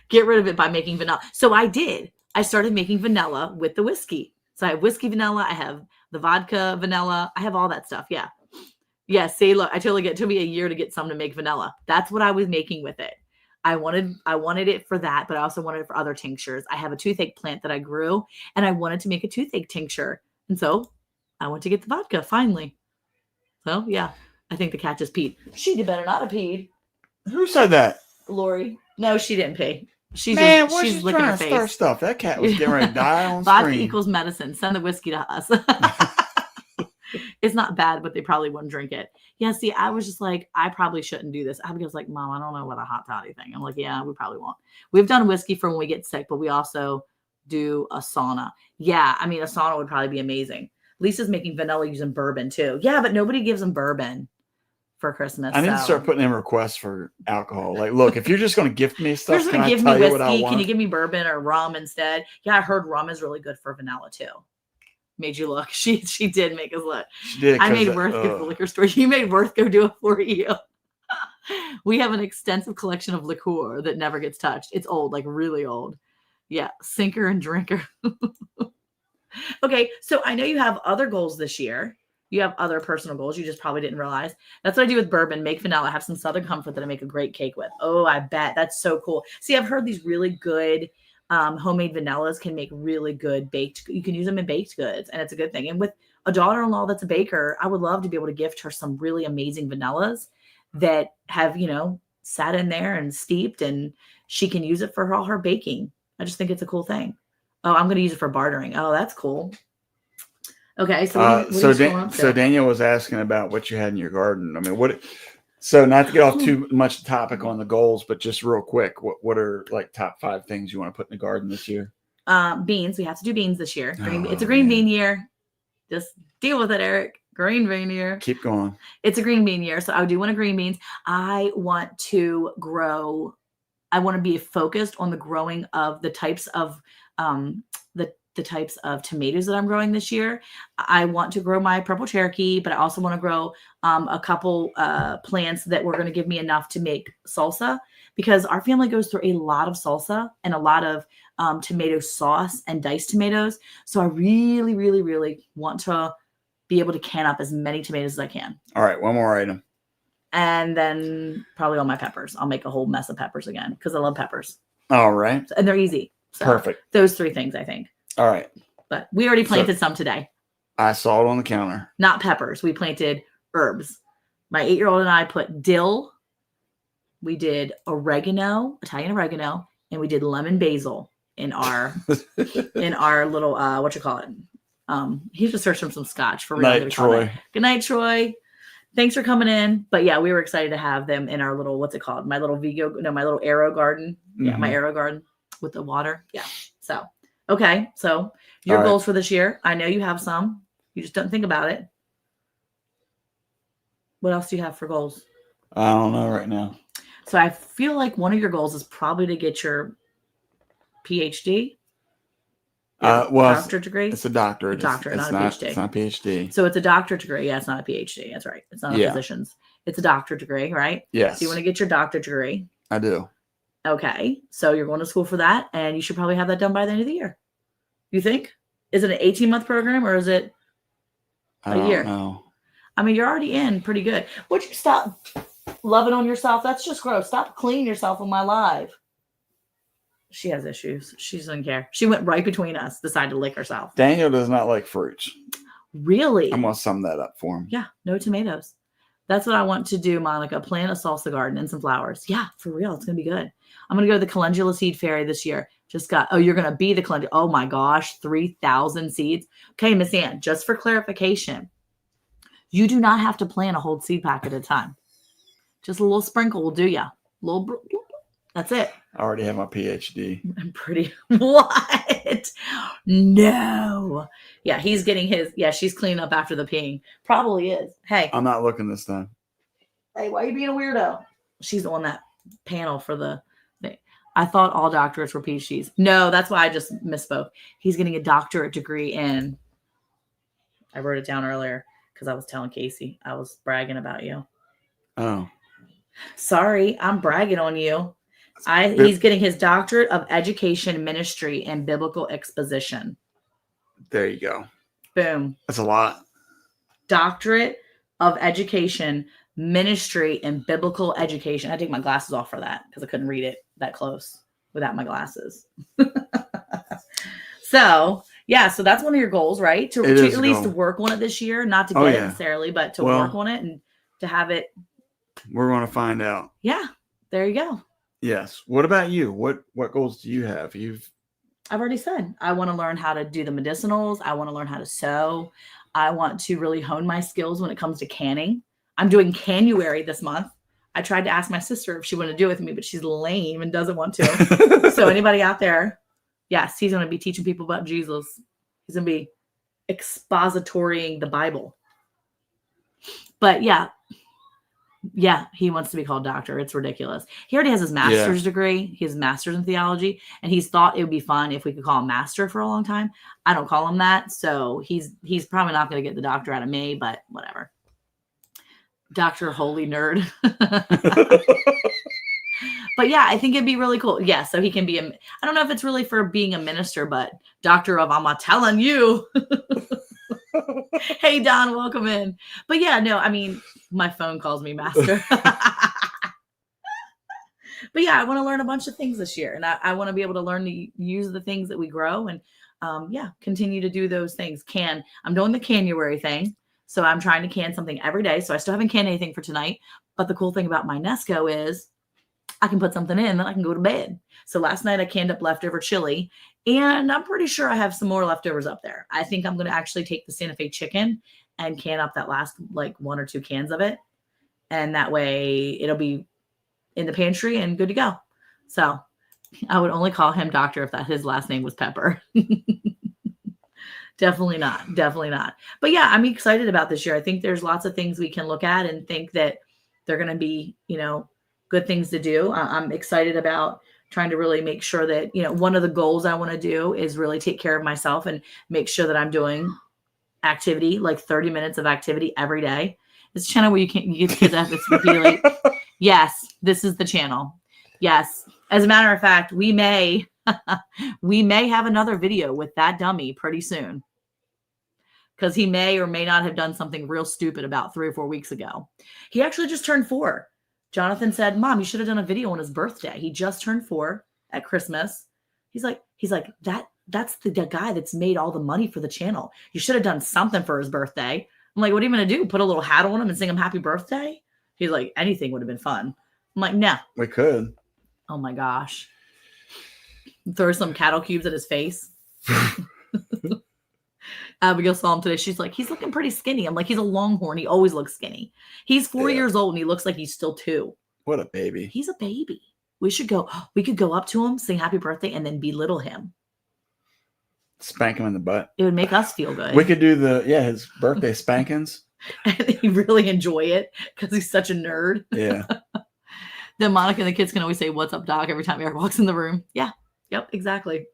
Get rid of it by making vanilla. So I did. I started making vanilla with the whiskey. So I have whiskey vanilla. I have the vodka vanilla. I have all that stuff. Yeah. Yeah. See, look, it took me a year to get some to make vanilla. That's what I was making with it. I wanted it for that, but I also wanted it for other tinctures. I have a toothache plant that I grew and I wanted to make a toothache tincture. And so I went to get the vodka finally. So yeah, I think the cat just peed. She better not have peed. Who said that? Lori. No, she didn't pee. She's licking her face. Start stuff. That cat was getting ready to die on Vodka screen. equals medicine. Send the whiskey to us. It's not bad, but they probably wouldn't drink it. Yeah, see, I was just like, I probably shouldn't do this. Abigail's like, Mom, I don't know what a hot toddy thing. I'm like, yeah, we probably won't. We've done whiskey for when we get sick, but we also do a sauna. Yeah, I mean, a sauna would probably be amazing. Lisa's making vanilla using bourbon too. Yeah, but nobody gives them bourbon for Christmas. I need to start putting in requests for alcohol. Like, look, if you're just going to gift me stuff, can I tell you what I want? Can you give me bourbon or rum instead? Yeah, I heard rum is really good for vanilla too. Made you look. She did make us look. She did. I made Worth go to the liquor store. You made Worth go do it for you. We have an extensive collection of liqueur that never gets touched. It's old, like really old. Yeah, sinker and drinker. Okay, so I know you have other goals this year. You have other personal goals. You just probably didn't realize. That's what I do with bourbon. Make vanilla. Have some Southern Comfort that I make a great cake with. Oh, I bet. That's so cool. See, I've heard these really good homemade vanillas can make really good you can use them in baked goods, and it's a good thing. And with a daughter-in-law that's a baker, I would love to be able to gift her some really amazing vanillas that have, sat in there and steeped, and she can use it for all her baking. I just think it's a cool thing. Oh, I'm going to use it for bartering. Oh, that's cool. Okay. So Daniel was asking about what you had in your garden. I mean, so not to get off too much topic on the goals, but just real quick, what are like top 5 things you want to put in the garden this year? Beans. We have to do beans this year. It's a green bean year. Just deal with it, Eric. Green bean year. Keep going. It's a green bean year. So I do want to green beans. I want to be focused on the growing of the types of the types of tomatoes that I'm growing this year. I want to grow my purple Cherokee, but I also want to grow a couple plants that were going to give me enough to make salsa, because our family goes through a lot of salsa and a lot of tomato sauce and diced tomatoes. So I really, really, really want to be able to can up as many tomatoes as I can. All right, one more item. And then probably all my peppers. I'll make a whole mess of peppers again because I love peppers. All right. And they're easy. So perfect. Those 3 things, I think. All right. But we already planted some today. I saw it on the counter. Not peppers. We planted herbs. My 8-year-old and I put dill. We did oregano, Italian oregano, and we did lemon basil in our little what you call it. He has to search from some scotch for real. Night, Troy. Good night, Troy. Thanks for coming in. But yeah, we were excited to have them in our little, what's it called? My little my little arrow garden. Yeah, my arrow garden with the water. Yeah. So okay. So your goals for this year. I know you have some. You just don't think about it. What else do you have for goals? I don't know right now. So I feel like one of your goals is probably to get your PhD. Doctorate degree. It's a doctorate. Not a PhD. It's not a PhD. So it's a doctorate degree. Yeah, it's not a PhD. That's right. It's not a physician's. It's a doctorate degree, right? Yes. So you want to get your doctorate degree. I do. Okay. So you're going to school for that, and you should probably have that done by the end of the year. You think? Is it an 18-month program, or is it a year? No. I mean, you're already in pretty good. Would you stop loving on yourself? That's just gross. Stop cleaning yourself on my live. She has issues. She doesn't care. She went right between us, decided to lick herself. Daniel does not like fruits. Really? I'm going to sum that up for him. Yeah, no tomatoes. That's what I want to do, Monica. Plant a salsa garden and some flowers. Yeah, for real. It's going to be good. I'm going to go to the Calendula Seed Fairy this year. You're going to be the calendula. Oh my gosh, 3,000 seeds. Okay, Miss Ann, just for clarification, you do not have to plant a whole seed pack at a time. Just a little sprinkle will do ya. That's it. I already have my PhD. I'm pretty. What? No. Yeah, he's getting his. Yeah, she's cleaning up after the peeing. Probably is. Hey. I'm not looking this time. Hey, why are you being a weirdo? She's on that panel for the thing. I thought all doctorates were PhDs. No, that's why I just misspoke. He's getting a doctorate degree in. I wrote it down earlier because I was telling Casey I was bragging about you. Oh. Sorry, I'm bragging on you. He's getting his doctorate of education, ministry, and biblical exposition. There you go. Boom. That's a lot. Doctorate of education, ministry, and biblical education. I take my glasses off for that because I couldn't read it that close without my glasses. So that's one of your goals, right? To at least work on it this year, not to get it necessarily, but to work on it and to have it. We're going to find out. Yeah, there you go. Yes. What about you? What goals do you have? I've already said I want to learn how to do the medicinals. I want to learn how to sew. I want to really hone my skills when it comes to canning. I'm doing Canuary this month. I tried to ask my sister if she wanted to do it with me, but she's lame and doesn't want to. So anybody out there, yes, he's going to be teaching people about Jesus. He's going to be expositorying the Bible. But yeah, he wants to be called doctor. It's ridiculous. He already has his master's degree. He has a master's in theology, and he's thought it would be fun if we could call him master for a long time. I don't call him that, so he's probably not going to get the doctor out of me, but whatever. Dr. Holy Nerd. But yeah, I think it'd be really cool. Yeah, so he can be I don't know if it's really for being a minister, but doctor of I'm not telling you. Hey, Don, welcome in. But yeah, no, I mean, my phone calls me master. But yeah, I want to learn a bunch of things this year. And I want to be able to learn to use the things that we grow and continue to do those things. I'm doing the Canuary thing. So I'm trying to can something every day. So I still haven't canned anything for tonight. But the cool thing about my Nesco is I can put something in, then I can go to bed. So last night I canned up leftover chili, and I'm pretty sure I have some more leftovers up there. I think I'm going to actually take the Santa Fe chicken and can up that last like 1 or 2 cans of it. And that way it'll be in the pantry and good to go. So I would only call him doctor if his last name was Pepper. Definitely not. But yeah, I'm excited about this year. I think there's lots of things we can look at and think that they're going to be, good things to do. I'm excited about trying to really make sure that, one of the goals I want to do is really take care of myself and make sure that I'm doing activity, like 30 minutes of activity every day. It's a channel where you get the kids to have this repeatedly. Yes, this is the channel. Yes. As a matter of fact, we may have another video with that dummy pretty soon, because he may or may not have done something real stupid about 3 or 4 weeks ago. He actually just turned 4. Jonathan said, Mom, you should have done a video on his birthday. He just turned 4 at Christmas. He's like, that's the guy that's made all the money for the channel. You should have done something for his birthday. I'm like, what are you going to do? Put a little hat on him and sing him happy birthday? He's like, anything would have been fun. I'm like, no. We could. Oh my gosh. Throw some cattle cubes at his face. Abigail saw him today. She's like, he's looking pretty skinny. I'm like, he's a Longhorn. He always looks skinny. He's 4 years old and he looks like he's still 2. What a baby. He's a baby. We could go up to him, sing happy birthday, and then belittle him. Spank him in the butt. It would make us feel good. We could do his birthday spankings. And he really enjoy it because he's such a nerd. Yeah. Then Monica and the kids can always say, what's up, Doc, every time Eric walks in the room. Yeah. Yep, exactly.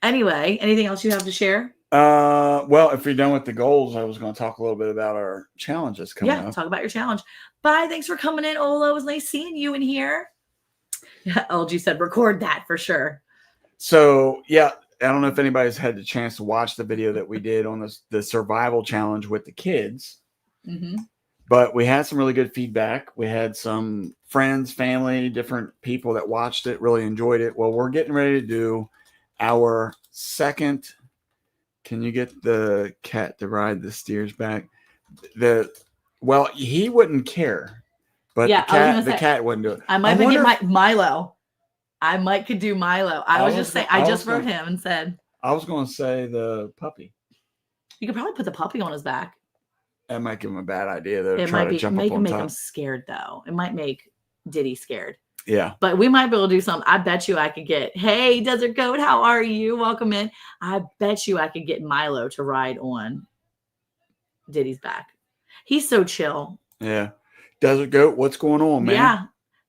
Anyway, anything else you have to share? Well, if you're done with the goals, I was going to talk a little bit about our challenges coming up. Yeah, talk about your challenge. Bye. Thanks for coming in, Ola. It was nice seeing you in here. Yeah, LG said record that for sure. So, yeah, I don't know if anybody's had the chance to watch the video that we did on the survival challenge with the kids. Mm-hmm. But we had some really good feedback. We had some friends, family, different people that watched it, really enjoyed it. Well, we're getting ready to do our second. Can you get the cat to ride the steers back? Well, he wouldn't care, but Yeah, the cat wouldn't do it. I might get Milo. I might could do Milo. I just wrote him and said. I was going to say the puppy. You could probably put the puppy on his back. That might give him a bad idea, though. It might make him scared, though. It might make Diddy scared. Yeah. But we might be able to do something. I bet you I could get, hey, Desert Goat, how are you? Welcome in. I bet you I could get Milo to ride on Diddy's back. He's so chill. Yeah. Desert Goat, what's going on, man? Yeah.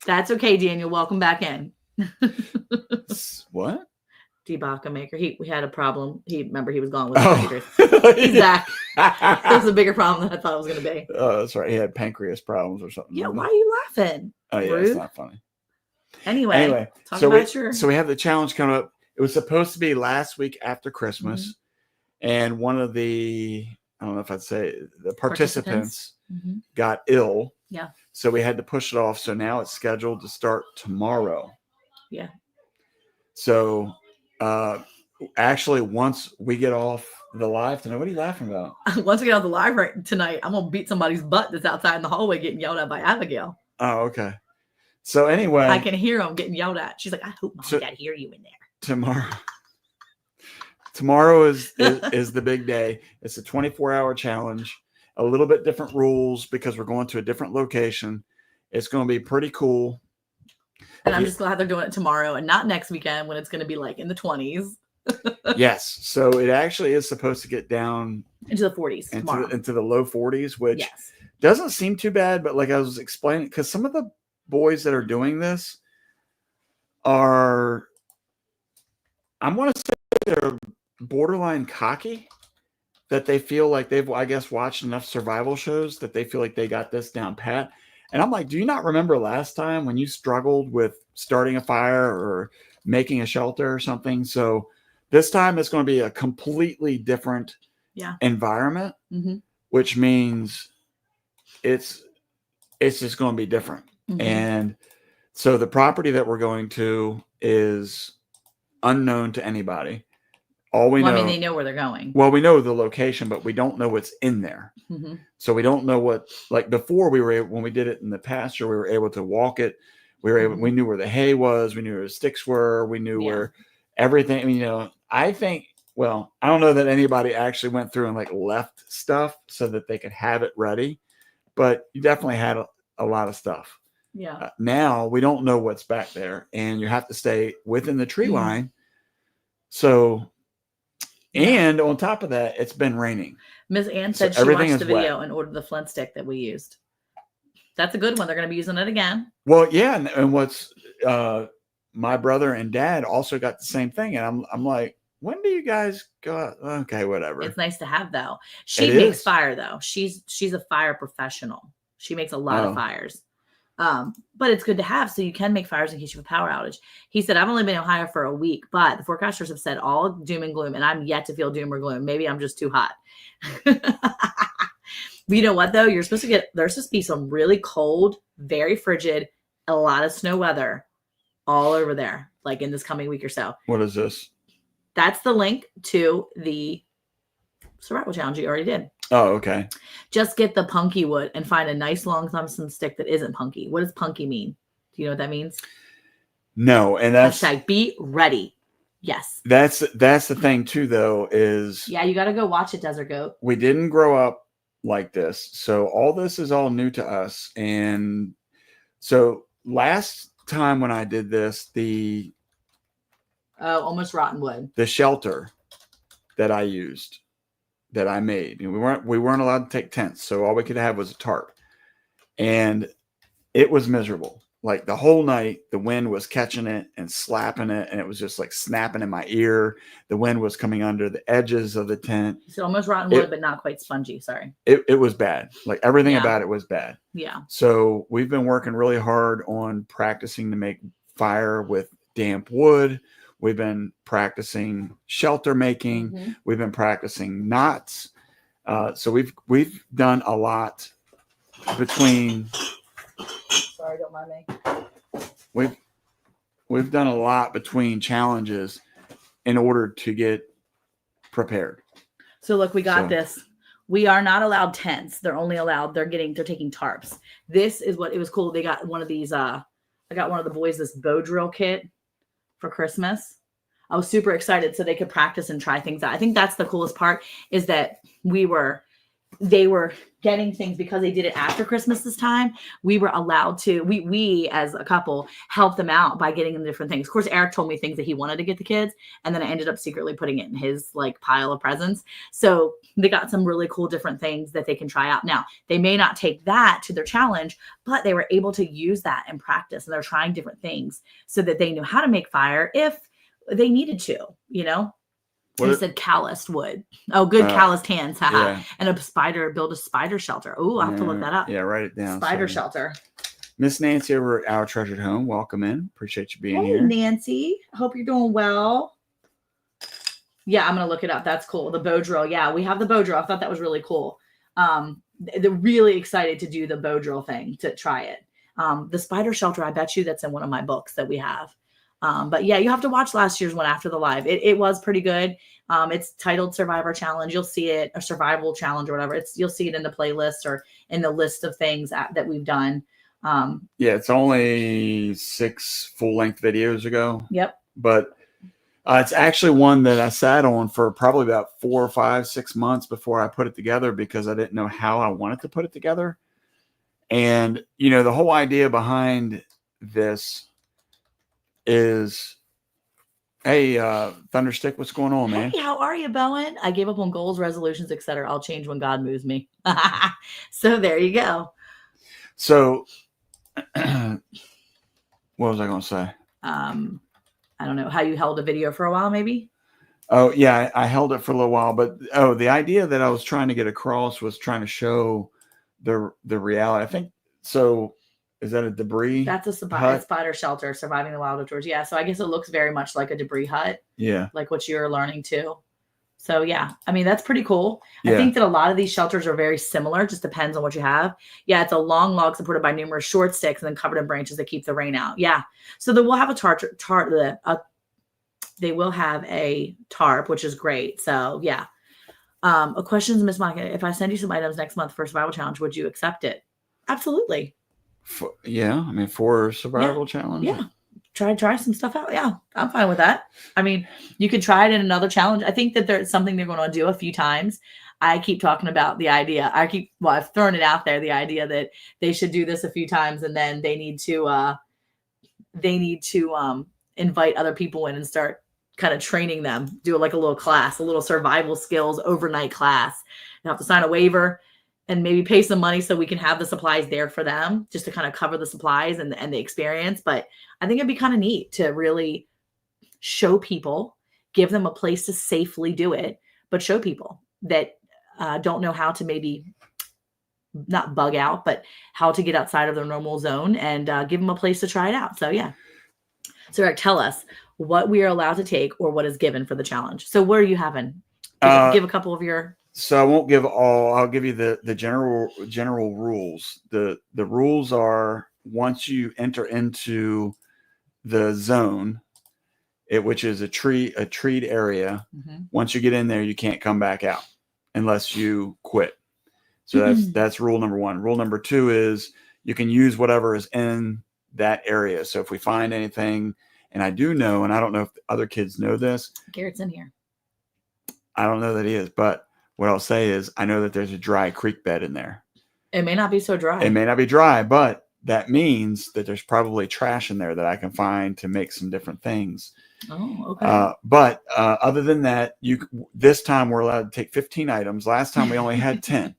That's okay, Daniel. Welcome back in. What? Debaka maker. We had a problem. He was gone with the He's back. This is a bigger problem than I thought it was going to be. Oh, that's right. He had pancreas problems or something. Yeah, why are you laughing? Oh, yeah, it's not funny. Anyway, so we have the challenge coming up. It was supposed to be last week after Christmas, and one of the, I don't know if I'd say, the participants got ill. Yeah. So we had to push it off. So now it's scheduled to start tomorrow. Yeah. So actually, once we get off the live tonight, what are you laughing about? Once we get off the live tonight, I'm gonna beat somebody's butt that's outside in the hallway getting yelled at by Abigail. Oh, okay. So anyway, I can hear them getting yelled at. She's like, I hope Mom and Dad hear you in there. Tomorrow is the big day. It's a 24-hour challenge. A little bit different rules because we're going to a different location. It's going to be pretty cool. And I'm just glad they're doing it tomorrow and not next weekend when it's going to be like in the 20s. Yes. So it actually is supposed to get down into the 40s into the low 40s, which doesn't seem too bad. But like I was explaining, because some of the boys that are doing this are, I want to say they're borderline cocky, that they feel like they've, I guess, watched enough survival shows that they feel like they got this down pat. And I'm like, do you not remember last time when you struggled with starting a fire or making a shelter or something? So this time it's going to be a completely different environment, which means it's just going to be different. And so the property that we're going to is unknown to anybody. All we know, I mean, they know where they're going. Well, we know the location, but we don't know what's in there. So we don't know what, like before when we did it in the pasture, we were able to walk it. We knew where the hay was. We knew where the sticks were. We knew where everything, I mean, I think, well, I don't know that anybody actually went through and like left stuff so that they could have it ready, but you definitely had a lot of stuff. Yeah. Now we don't know what's back there, and you have to stay within the tree line. So, and on top of that, it's been raining. Ms. Ann said she watched the video and ordered the flint stick that we used. That's a good one. They're going to be using it again. Well, yeah, and what's my brother and dad also got the same thing, and I'm like, when do you guys go out? Okay, whatever. It's nice to have though. She makes fire though. She's a fire professional. She makes a lot of fires. But it's good to have so you can make fires in case you have a power outage. He said, I've only been in Ohio for a week, but the forecasters have said all doom and gloom, and I'm yet to feel doom or gloom. Maybe I'm just too hot. But you know what, though? There's supposed to be some really cold, very frigid, a lot of snow weather all over there, like in this coming week or so. What is this? That's the link to the survival challenge you already did. Oh, okay. Just get the punky wood and find a nice long Thompson stick that isn't punky. What does punky mean? Do you know what that means? No, and that's hashtag be ready. Yes. That's the thing too, though, is you got to go watch it, Desert Goat. We didn't grow up like this, so all this is all new to us. And so last time when I did this, almost rotten wood, the shelter that I used, that I made, and we weren't allowed to take tents, so all we could have was a tarp, and it was miserable. Like the whole night, the wind was catching it and slapping it, and it was just like snapping in my ear. The wind was coming under the edges of the tent. So almost rotten wood, but not quite spongy. Sorry. It was bad. Like everything about it was bad. Yeah. So we've been working really hard on practicing to make fire with damp wood. We've been practicing shelter making. We've been practicing knots. So we've done a lot between Sorry, don't mind me. we've done a lot between challenges in order to get prepared. So look, we got So- this. We are not allowed tents. They're only allowed, they're taking tarps. This is what, it was cool. They got one of these, I got one of the boys this bow drill kit for Christmas. I was super excited so they could practice and try things out. I think that's the coolest part, is that they were getting things because they did it after Christmas this time. We were allowed to, we as a couple helped them out by getting them different things. Of course, Eric told me things that he wanted to get the kids, and then I ended up secretly putting it in his like pile of presents. So they got some really cool different things that they can try out. Now, they may not take that to their challenge, but they were able to use that in practice, and they're trying different things so that they knew how to make fire if they needed to, you know? He said calloused wood. Oh, good calloused hands. Haha. Yeah. And build a spider shelter. Oh, I'll have to look that up. Yeah, write it down. Spider So, shelter. Miss Nancy over at Our Treasured Home. Welcome in. Appreciate you being Hey, here. Nancy. Hope you're doing well. Yeah, I'm going to look it up. That's cool. The bow drill. Yeah, we have the bow drill. I thought that was really cool. They're really excited to do the bow drill thing, to try it. The spider shelter, I bet you that's in one of my books that we have. But yeah, you have to watch last year's one after the live. It was pretty good. It's titled Survivor Challenge. You'll see it, or Survival Challenge or whatever. You'll see it in the playlist or in the list of things that we've done. Yeah, it's only 6 full-length videos ago. Yep. But it's actually one that I sat on for probably about 4 or 5, 6 months before I put it together, because I didn't know how I wanted to put it together. And, you know, the whole idea behind this is, hey, Thunderstick, what's going on, man? Hey, how are you, Bowen? I gave up on goals, resolutions, etc. I'll change when God moves me. So there you go. So, what was I going to say? I don't know how you held a video for a while, maybe. Oh, yeah, I held it for a little while, but the idea that I was trying to get across was trying to show the reality. I think so. Is that a debris? That's a spider shelter, surviving the wild outdoors. Yeah, so I guess it looks very much like a debris hut. Yeah, like what you're learning too. So yeah, I mean, that's pretty cool. Yeah. I think that a lot of these shelters are very similar. Just depends on what you have. Yeah, it's a long log supported by numerous short sticks and then covered in branches that keep the rain out. Yeah, so we'll have they will have a tarp, which is great. So yeah. A question, Miss Monica: if I send you some items next month for Survival Challenge, would you accept it? Absolutely. Yeah, I mean, for Survival Challenge. Yeah. Try some stuff out. Yeah, I'm fine with that. I mean, you could try it in another challenge. I think that there's something they're going to do a few times. I keep talking about the idea. I've thrown it out there, the idea that they should do this a few times, and then they need to invite other people in and start kind of training them, do like a little class, a little survival skills overnight class. You have to sign a waiver and maybe pay some money so we can have the supplies there for them, just to kind of cover the supplies and the experience. But I think it'd be kind of neat to really show people, give them a place to safely do it, but show people that don't know how to maybe not bug out, but how to get outside of their normal zone, and give them a place to try it out. So yeah. So Eric, tell us what we are allowed to take or what is given for the challenge. So what are you having? Give a couple of your... So I won't give all. I'll give you the general rules. The rules are, once you enter into the zone, which is a treed area. Mm-hmm. Once you get in there, you can't come back out unless you quit. So that's rule number 1. Rule number 2 is you can use whatever is in that area. So if we find anything, and I do know, and I don't know if other kids know this, Garrett's in here. I don't know that he is, but what I'll say is I know that there's a dry creek bed in there. It may not be so dry. It may not be dry, but that means that there's probably trash in there that I can find to make some different things. Oh, okay. But other than that, this time we're allowed to take 15 items. Last time we only had 10.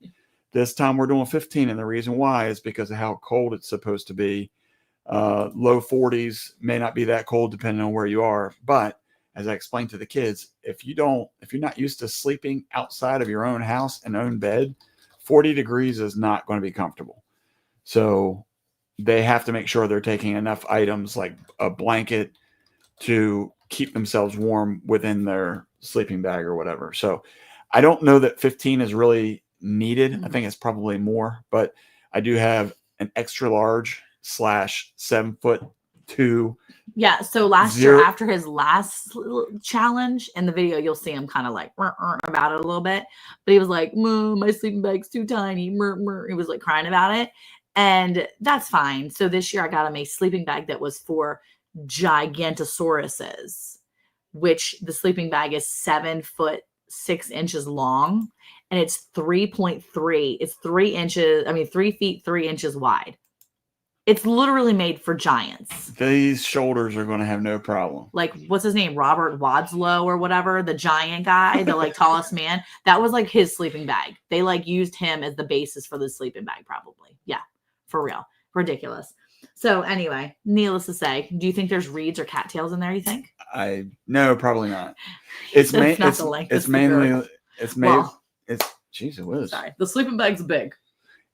This time we're doing 15, and the reason why is because of how cold it's supposed to be. Low 40s, may not be that cold depending on where you are, but as I explained to the kids, if you're not used to sleeping outside of your own house and own bed, 40 degrees is not going to be comfortable. So they have to make sure they're taking enough items like a blanket to keep themselves warm within their sleeping bag or whatever. So I don't know that 15 is really needed. I think it's probably more, but I do have an extra large / 7'2". Yeah. So last year, after his last challenge in the video, you'll see him kind of like about it a little bit. But he was like, my sleeping bag's too tiny. He was like crying about it. And that's fine. So this year I got him a sleeping bag that was for Gigantosauruses, which the sleeping bag is 7'6" long. And it's 3.3. It's 3 inches. 3 feet, 3 inches wide. It's literally made for giants. These shoulders are going to have no problem. Like, what's his name? Robert Wadlow or whatever, the giant guy, the like tallest man. That was like his sleeping bag. They like used him as the basis for the sleeping bag, probably. Yeah, for real. Ridiculous. So anyway, needless to say, do you think there's reeds or cattails in there, you think? No, probably not. It's mainly, geez, it was. Sorry. The sleeping bag's big.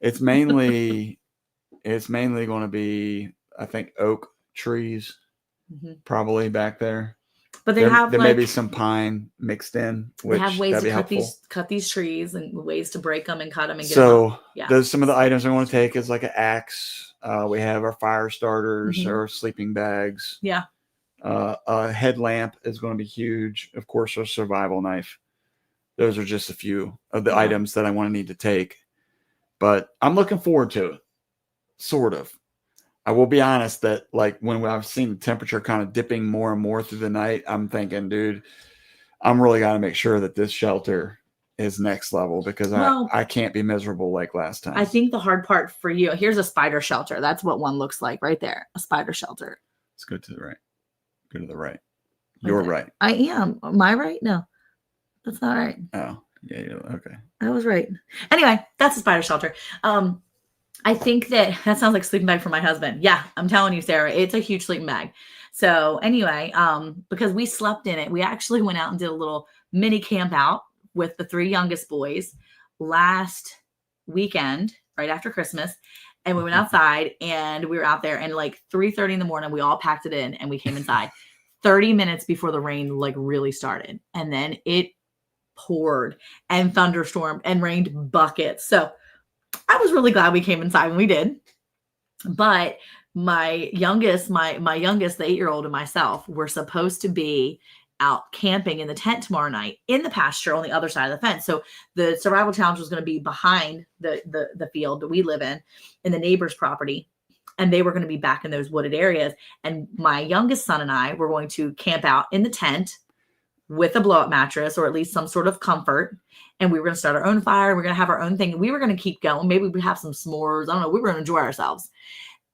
It's mainly going to be, I think, oak trees, probably back there. But there may be some pine mixed in. Which they have ways to cut these trees and ways to break them and cut them and get them. So those some of the items I want to take is like an axe. We have our fire starters, our sleeping bags. Yeah. A headlamp is going to be huge. Of course, our survival knife. Those are just a few of the items that I want to need to take. But I'm looking forward to it. Sort of. I will be honest that like when I've seen the temperature kind of dipping more and more through the night, I'm thinking, dude, I'm really got to make sure that this shelter is next level because I can't be miserable like last time. I think the hard part for you, here's a spider shelter. That's what one looks like right there. A spider shelter. Let's go to the right. Go to the right. You're right. I am. Am I right? No, that's not right. Oh, yeah. Okay. I was right. Anyway, that's a spider shelter. I think that sounds like a sleeping bag for my husband. Yeah, I'm telling you, Sarah, it's a huge sleeping bag. So anyway, because we slept in it, we actually went out and did a little mini camp out with the 3 youngest boys last weekend, right after Christmas. And we went outside and we were out there and like 3:30 in the morning, we all packed it in and we came inside 30 minutes before the rain like really started. And then it poured and thunderstormed and rained buckets. So I was really glad we came inside when we did. But my youngest, the 8-year-old and myself, were supposed to be out camping in the tent tomorrow night in the pasture on the other side of the fence. So the survival challenge was going to be behind the field that we live in the neighbor's property. And they were going to be back in those wooded areas. And my youngest son and I were going to camp out in the tent with a blow-up mattress or at least some sort of comfort. And we were going to start our own fire. We're going to have our own thing. We were going to keep going. Maybe we'd have some s'mores. I don't know. We were going to enjoy ourselves.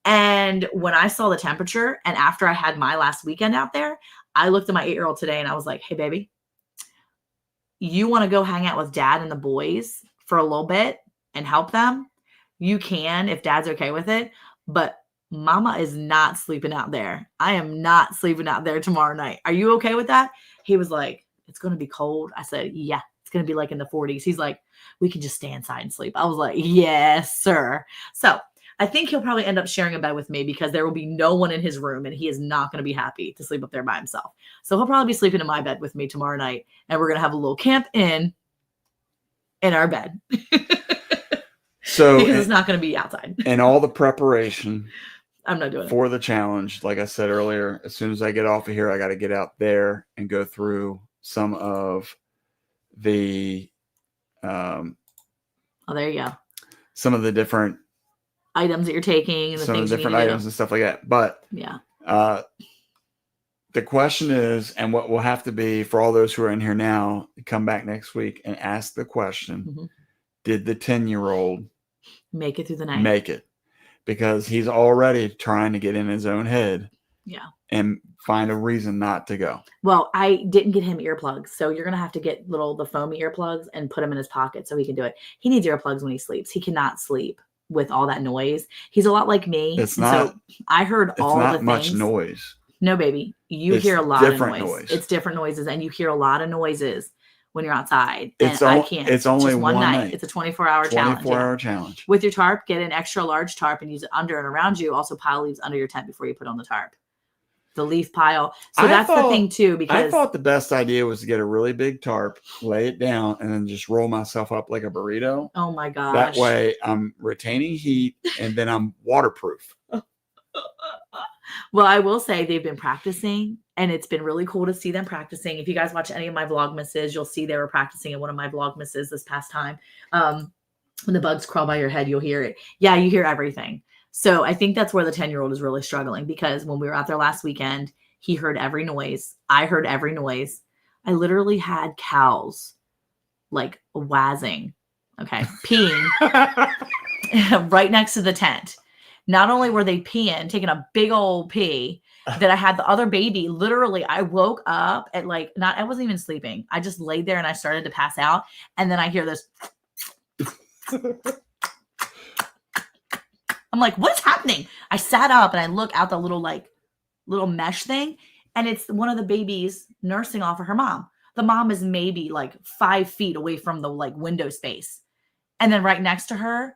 And when I saw the temperature and after I had my last weekend out there, I looked at my 8-year-old today and I was like, hey, baby, you want to go hang out with dad and the boys for a little bit and help them? You can if dad's okay with it. But mama is not sleeping out there. I am not sleeping out there tomorrow night. Are you okay with that? He was like, it's going to be cold. I said, yeah, it's going to be like in the 40s. He's like, we can just stay inside and sleep. I was like, yes, sir. So I think he'll probably end up sharing a bed with me because there will be no one in his room and he is not going to be happy to sleep up there by himself. So he'll probably be sleeping in my bed with me tomorrow night and we're going to have a little camp in our bed. So because it's not going to be outside. And all the preparation I'm not doing for the challenge. Like I said earlier, as soon as I get off of here, I got to get out there and go through some of the, oh, there you go. Some of the different items that you're taking, and some of the different items and stuff like that. But yeah, the question is, and what will have to be for all those who are in here now, come back next week and ask the question: did the 10-year-old make it through the night? Make it, because he's already trying to get in his own head. Yeah, and find a reason not to go. Well, I didn't get him earplugs, so you're gonna have to get the foamy earplugs and put them in his pocket so he can do it. He needs earplugs when he sleeps. He cannot sleep with all that noise. He's a lot like me. It's not. So I heard all the things. It's not much noise. No, baby, you hear a lot of noise. It's different noises, and you hear a lot of noises when you're outside. I can't. It's only just one night. It's a 24-hour challenge. 24-hour challenge. With your tarp, get an extra large tarp and use it under and around you. Also, pile leaves under your tent before you put on the tarp. the leaf pile. So I that's the thought- thing too, I because thought the best idea was to get a really big tarp, lay it down, and then just roll myself up like a burrito. oh my gosh. That way I'm retaining heat and then I'm waterproof. Well, I will say they've been practicing, and it's been really cool to see them practicing. If you guys watch any of my Vlogmases, you'll see they were practicing in one of my Vlogmases this past time. When the bugs crawl by your head, you'll hear it. Yeah, you hear everything. So I think that's where the 10-year-old is really struggling, because when we were out there last weekend, he heard every noise. I heard every noise. I literally had cows like wazzing, okay, peeing right next to the tent. Not only were they peeing, taking a big old pee, that I had the other baby. Literally, I woke up at like, I wasn't even sleeping. I just laid there and I started to pass out. And then I hear this. I'm like, what's happening? I sat up and I look out the little mesh thing. And it's one of the babies nursing off of her mom. The mom is maybe like 5 feet away from the like window space. And then right next to her,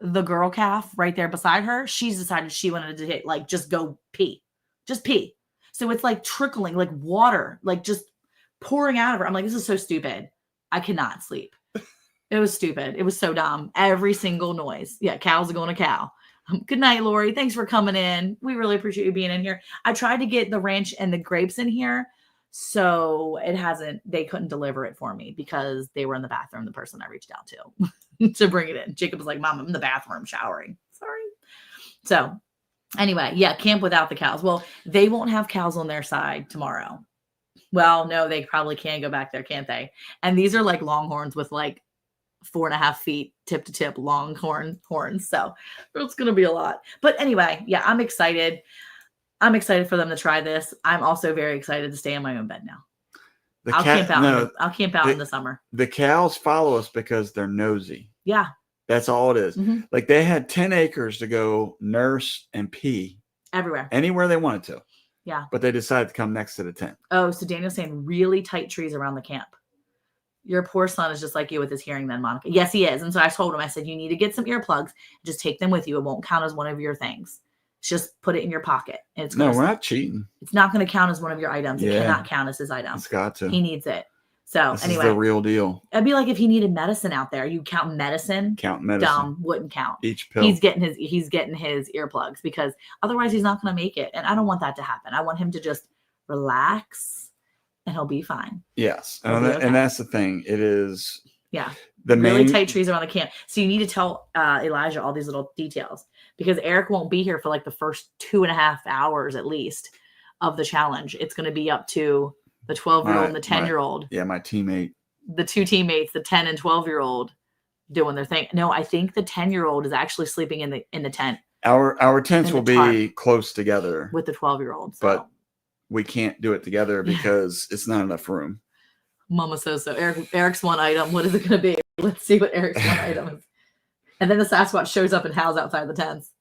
the girl calf right there beside her, she's decided she wanted to hit, like, just go pee. Just pee. So it's like trickling, like water, like just pouring out of her. I'm like, this is so stupid. I cannot sleep. It was stupid. It was so dumb. Every single noise. Yeah, cows are going to cow. Good night, Lori. Thanks for coming in. We really appreciate you being in here. I tried to get the ranch and the grapes in here, so they couldn't deliver it for me because they were in the bathroom, the person I reached out to to bring it in. Jacob was like, Mom, I'm in the bathroom showering. Sorry. So anyway, yeah, camp without the cows. Well, they won't have cows on their side tomorrow. Well, no, they probably can go back there, can't they? And these are like longhorns with like 4.5 feet tip to tip long horns. So it's going to be a lot. But anyway, yeah, I'm excited. I'm excited for them to try this. I'm also very excited to stay in my own bed now. I'll camp out in the summer. The cows follow us because they're nosy. Yeah. That's all it is. Mhm. Like they had 10 acres to go nurse and pee Everywhere. anywhere they wanted to. Yeah. But they decided to come next to the tent. Oh, so Daniel's saying really tight trees around the camp. Your poor son is just like you with his hearing then, Monica. Yes, he is. And so I told him, I said, you need to get some earplugs. Just take them with you. It won't count as one of your things. Just put it in your pocket. And No, we're not cheating. It's not going to count as one of your items. It Yeah. cannot count as his item. It's got to. He needs it. So This anyway, is the real deal. it'd be like if he needed medicine out there. You count medicine. Count medicine. Dumb, wouldn't count. Each pill. He's getting his earplugs because otherwise he's not going to make it. And I don't want that to happen. I want him to just relax and he'll be fine. Yes. He'll be okay. And that's the thing. It is. Yeah. The really main tight trees around the camp. So you need to tell Elijah all these little details because Eric won't be here for like the first 2.5 hours at least of the challenge. It's going to be up to the 12-year-old and the 10-year-old. Yeah, my teammate. The two teammates, the 10 and 12-year-old, doing their thing. No, I think the 10-year-old is actually sleeping in the tent. Our tents In will the be close together, with the 12-year-old. So. but we can't do it together because it's not enough room. Mama says so. Eric's one item. What is it going to be? Let's see what Eric's one item is. And then the Sasquatch shows up and howls outside the tents.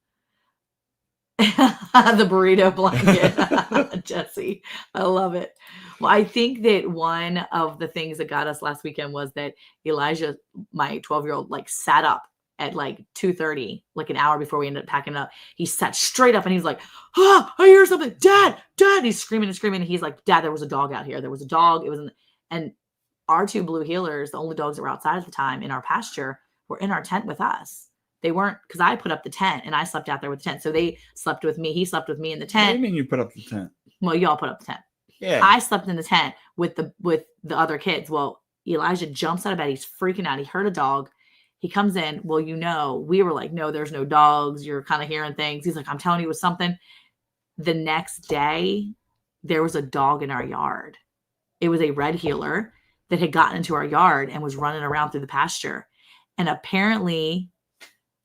The burrito blanket. Jesse. I love it. Well, I think that one of the things that got us last weekend was that Elijah, my 12-year-old, like sat up at like 2:30, like an hour before we ended up packing up. He sat straight up and he was like, I hear something. Dad. He's screaming and screaming. And he's like, Dad, there was a dog out here. There was a dog. It was and our two blue heelers, the only dogs that were outside at the time in our pasture, were in our tent with us. They weren't, because I put up the tent and I slept out there with the tent. So they slept with me. He slept with me in the What do you tent. mean you put up the tent? Well, y'all put up the tent. Yeah. I slept in the tent with the other kids. Well, Elijah jumps out of bed. He's freaking out. He heard a dog. He comes in. Well, we were like, no, there's no dogs. You're kind of hearing things. He's like, I'm telling you it was something. The next day, there was a dog in our yard. It was a red heeler that had gotten into our yard and was running around through the pasture. And apparently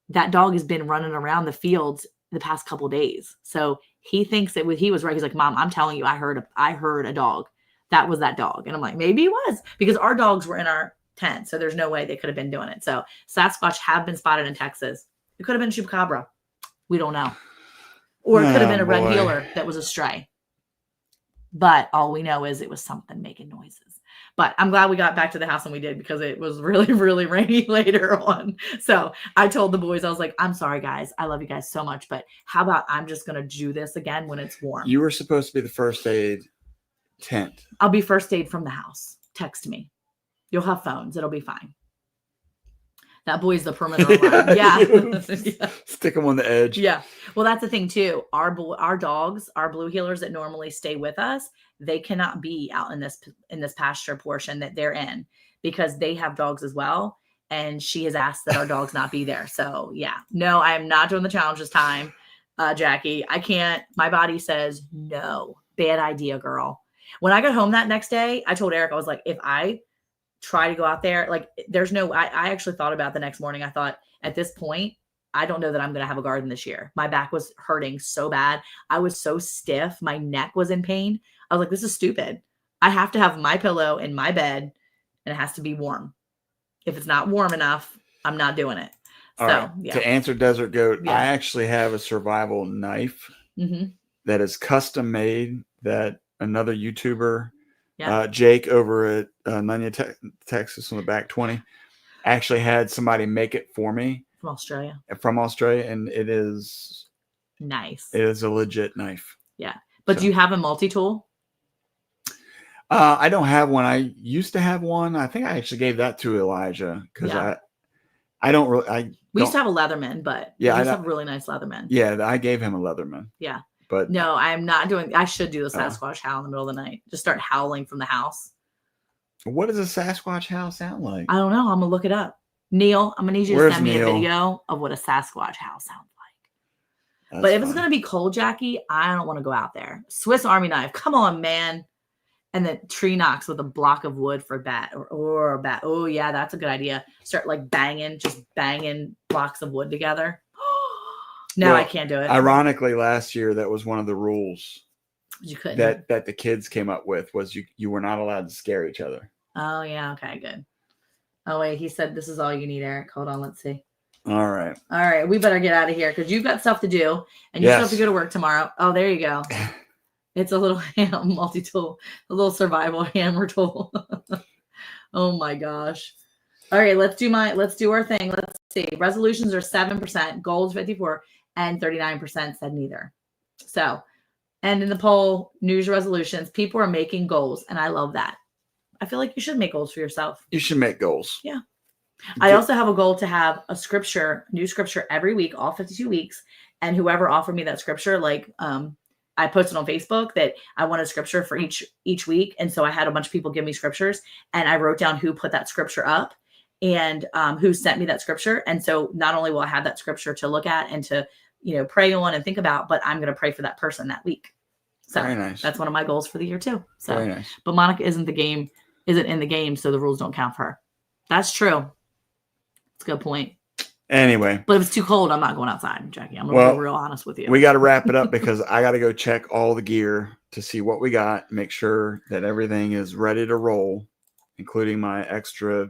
that dog has been running around the fields the past couple of days. So he thinks that he was right. He's like, Mom, I'm telling you, I heard a dog. That was that dog. And I'm like, maybe it was, because our dogs were in our tent. So there's no way they could have been doing it. So Sasquatch have been spotted in Texas. It could have been Chupacabra. We don't know. Or it could have been a red boy. heeler that was a stray. But all we know is it was something making noises. But I'm glad we got back to the house and we did, because it was really, really rainy later on. So I told the boys, I was like, I'm sorry, guys. I love you guys so much. But how about I'm just going to do this again when it's warm? You were supposed to be the first aid tent. I'll be first aid from the house. Text me. You'll have phones. It'll be fine. That boy's the perimeter line. Yeah. Yeah. Stick them on the edge. Yeah. Well, that's the thing too. Our dogs, our blue heelers that normally stay with us, they cannot be out in this pasture portion that they're in, because they have dogs as well. And she has asked that our dogs not be there. So yeah, no, I am not doing the challenge this time, Jackie. I can't. My body says no. Bad idea, girl. When I got home that next day, I told Eric, I was like, if I try to go out there, like there's no, I actually thought about the next morning. I thought, at this point, I don't know that I'm going to have a garden this year. My back was hurting so bad. I was so stiff. My neck was in pain. I was like, this is stupid. I have to have my pillow in my bed and it has to be warm. If it's not warm enough, I'm not doing it. All right. Yeah. To answer Desert Goat, Yeah. I actually have a survival knife that is custom made that another YouTuber, Jake over at Nunya, Texas on the back 20, actually had somebody make it for me From Australia. And it is Nice. It is a legit knife. Yeah. But do you have a multi-tool? I don't have one. I used to have one. I think I actually gave that to Elijah because I don't really. We used to have a Leatherman, but we used to have a really nice Leatherman. Yeah, I gave him a Leatherman. Yeah. But no, I'm not doing. I should do the Sasquatch howl in the middle of the night. Just start howling from the house. What does a Sasquatch howl sound like? I don't know. I'm gonna look it up. Neil, I'm gonna need you to send me Neil? a video of what a Sasquatch howl sounds like. That's but if fine. it's gonna be cold, Jackie, I don't want to go out there. Swiss Army knife. Come on, man. And then tree knocks with a block of wood for a bat or a bat. Oh yeah, that's a good idea. Start like just banging blocks of wood together. No, Well, I can't do it. Ironically, last year that was one of the rules You couldn't. that the kids came up with was you were not allowed to scare each other. Oh yeah, okay, good. Oh wait, he said this is all you need, Eric. Hold on, let's see. All right. All right, we better get out of here because you've got stuff to do and you still have to go to work tomorrow. Oh, there you go. It's a little multi-tool, a little survival hammer tool. Oh my gosh. All right, let's do our thing. Let's see. Resolutions are 7%, goals 54%, and 39% said neither. So, and in the poll, News resolutions, people are making goals, and I love that. I feel like you should make goals for yourself. You should make goals. Yeah. I also have a goal to have a new scripture every week, all 52 weeks. And whoever offered me that scripture, like I posted on Facebook that I wanted scripture for each week. And so I had a bunch of people give me scriptures and I wrote down who put that scripture up and who sent me that scripture. And so not only will I have that scripture to look at and to, pray on and think about, but I'm going to pray for that person that week. So very nice. That's one of my goals for the year too. So, very nice. But Monica isn't in the game. So the rules don't count for her. That's true. It's a good point. Anyway. But if it's too cold, I'm not going outside, Jackie. I'm going to be real honest with you. We got to wrap it up because I got to go check all the gear to see what we got, make sure that everything is ready to roll, including my extra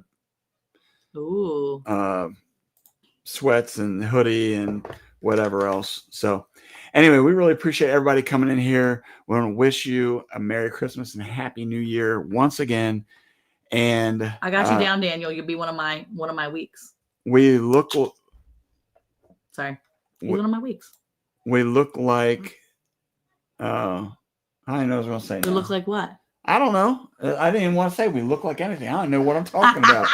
sweats and hoodie and whatever else. So anyway, we really appreciate everybody coming in here. We want to wish you a Merry Christmas and Happy New Year once again. And I got you down, Daniel. You'll be one of my weeks. We look. Sorry, one of my weeks. We look like. I don't know what I was going to say. We look like what? I don't know. I didn't even want to say we look like anything. I don't know what I'm talking about.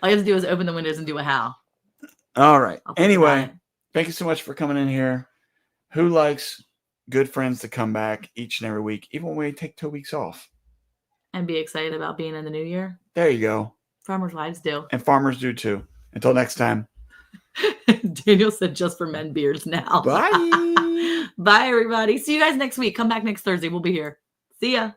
All you have to do is open the windows and do a howl. All right. Anyway, thank you so much for coming in here. Who likes good friends to come back each and every week, even when we take 2 weeks off? And be excited about being in the new year. There you go. Farmers' wives do. And farmers do too. Until next time. Daniel said just for men beards now. Bye. Bye, everybody. See you guys next week. Come back next Thursday. We'll be here. See ya.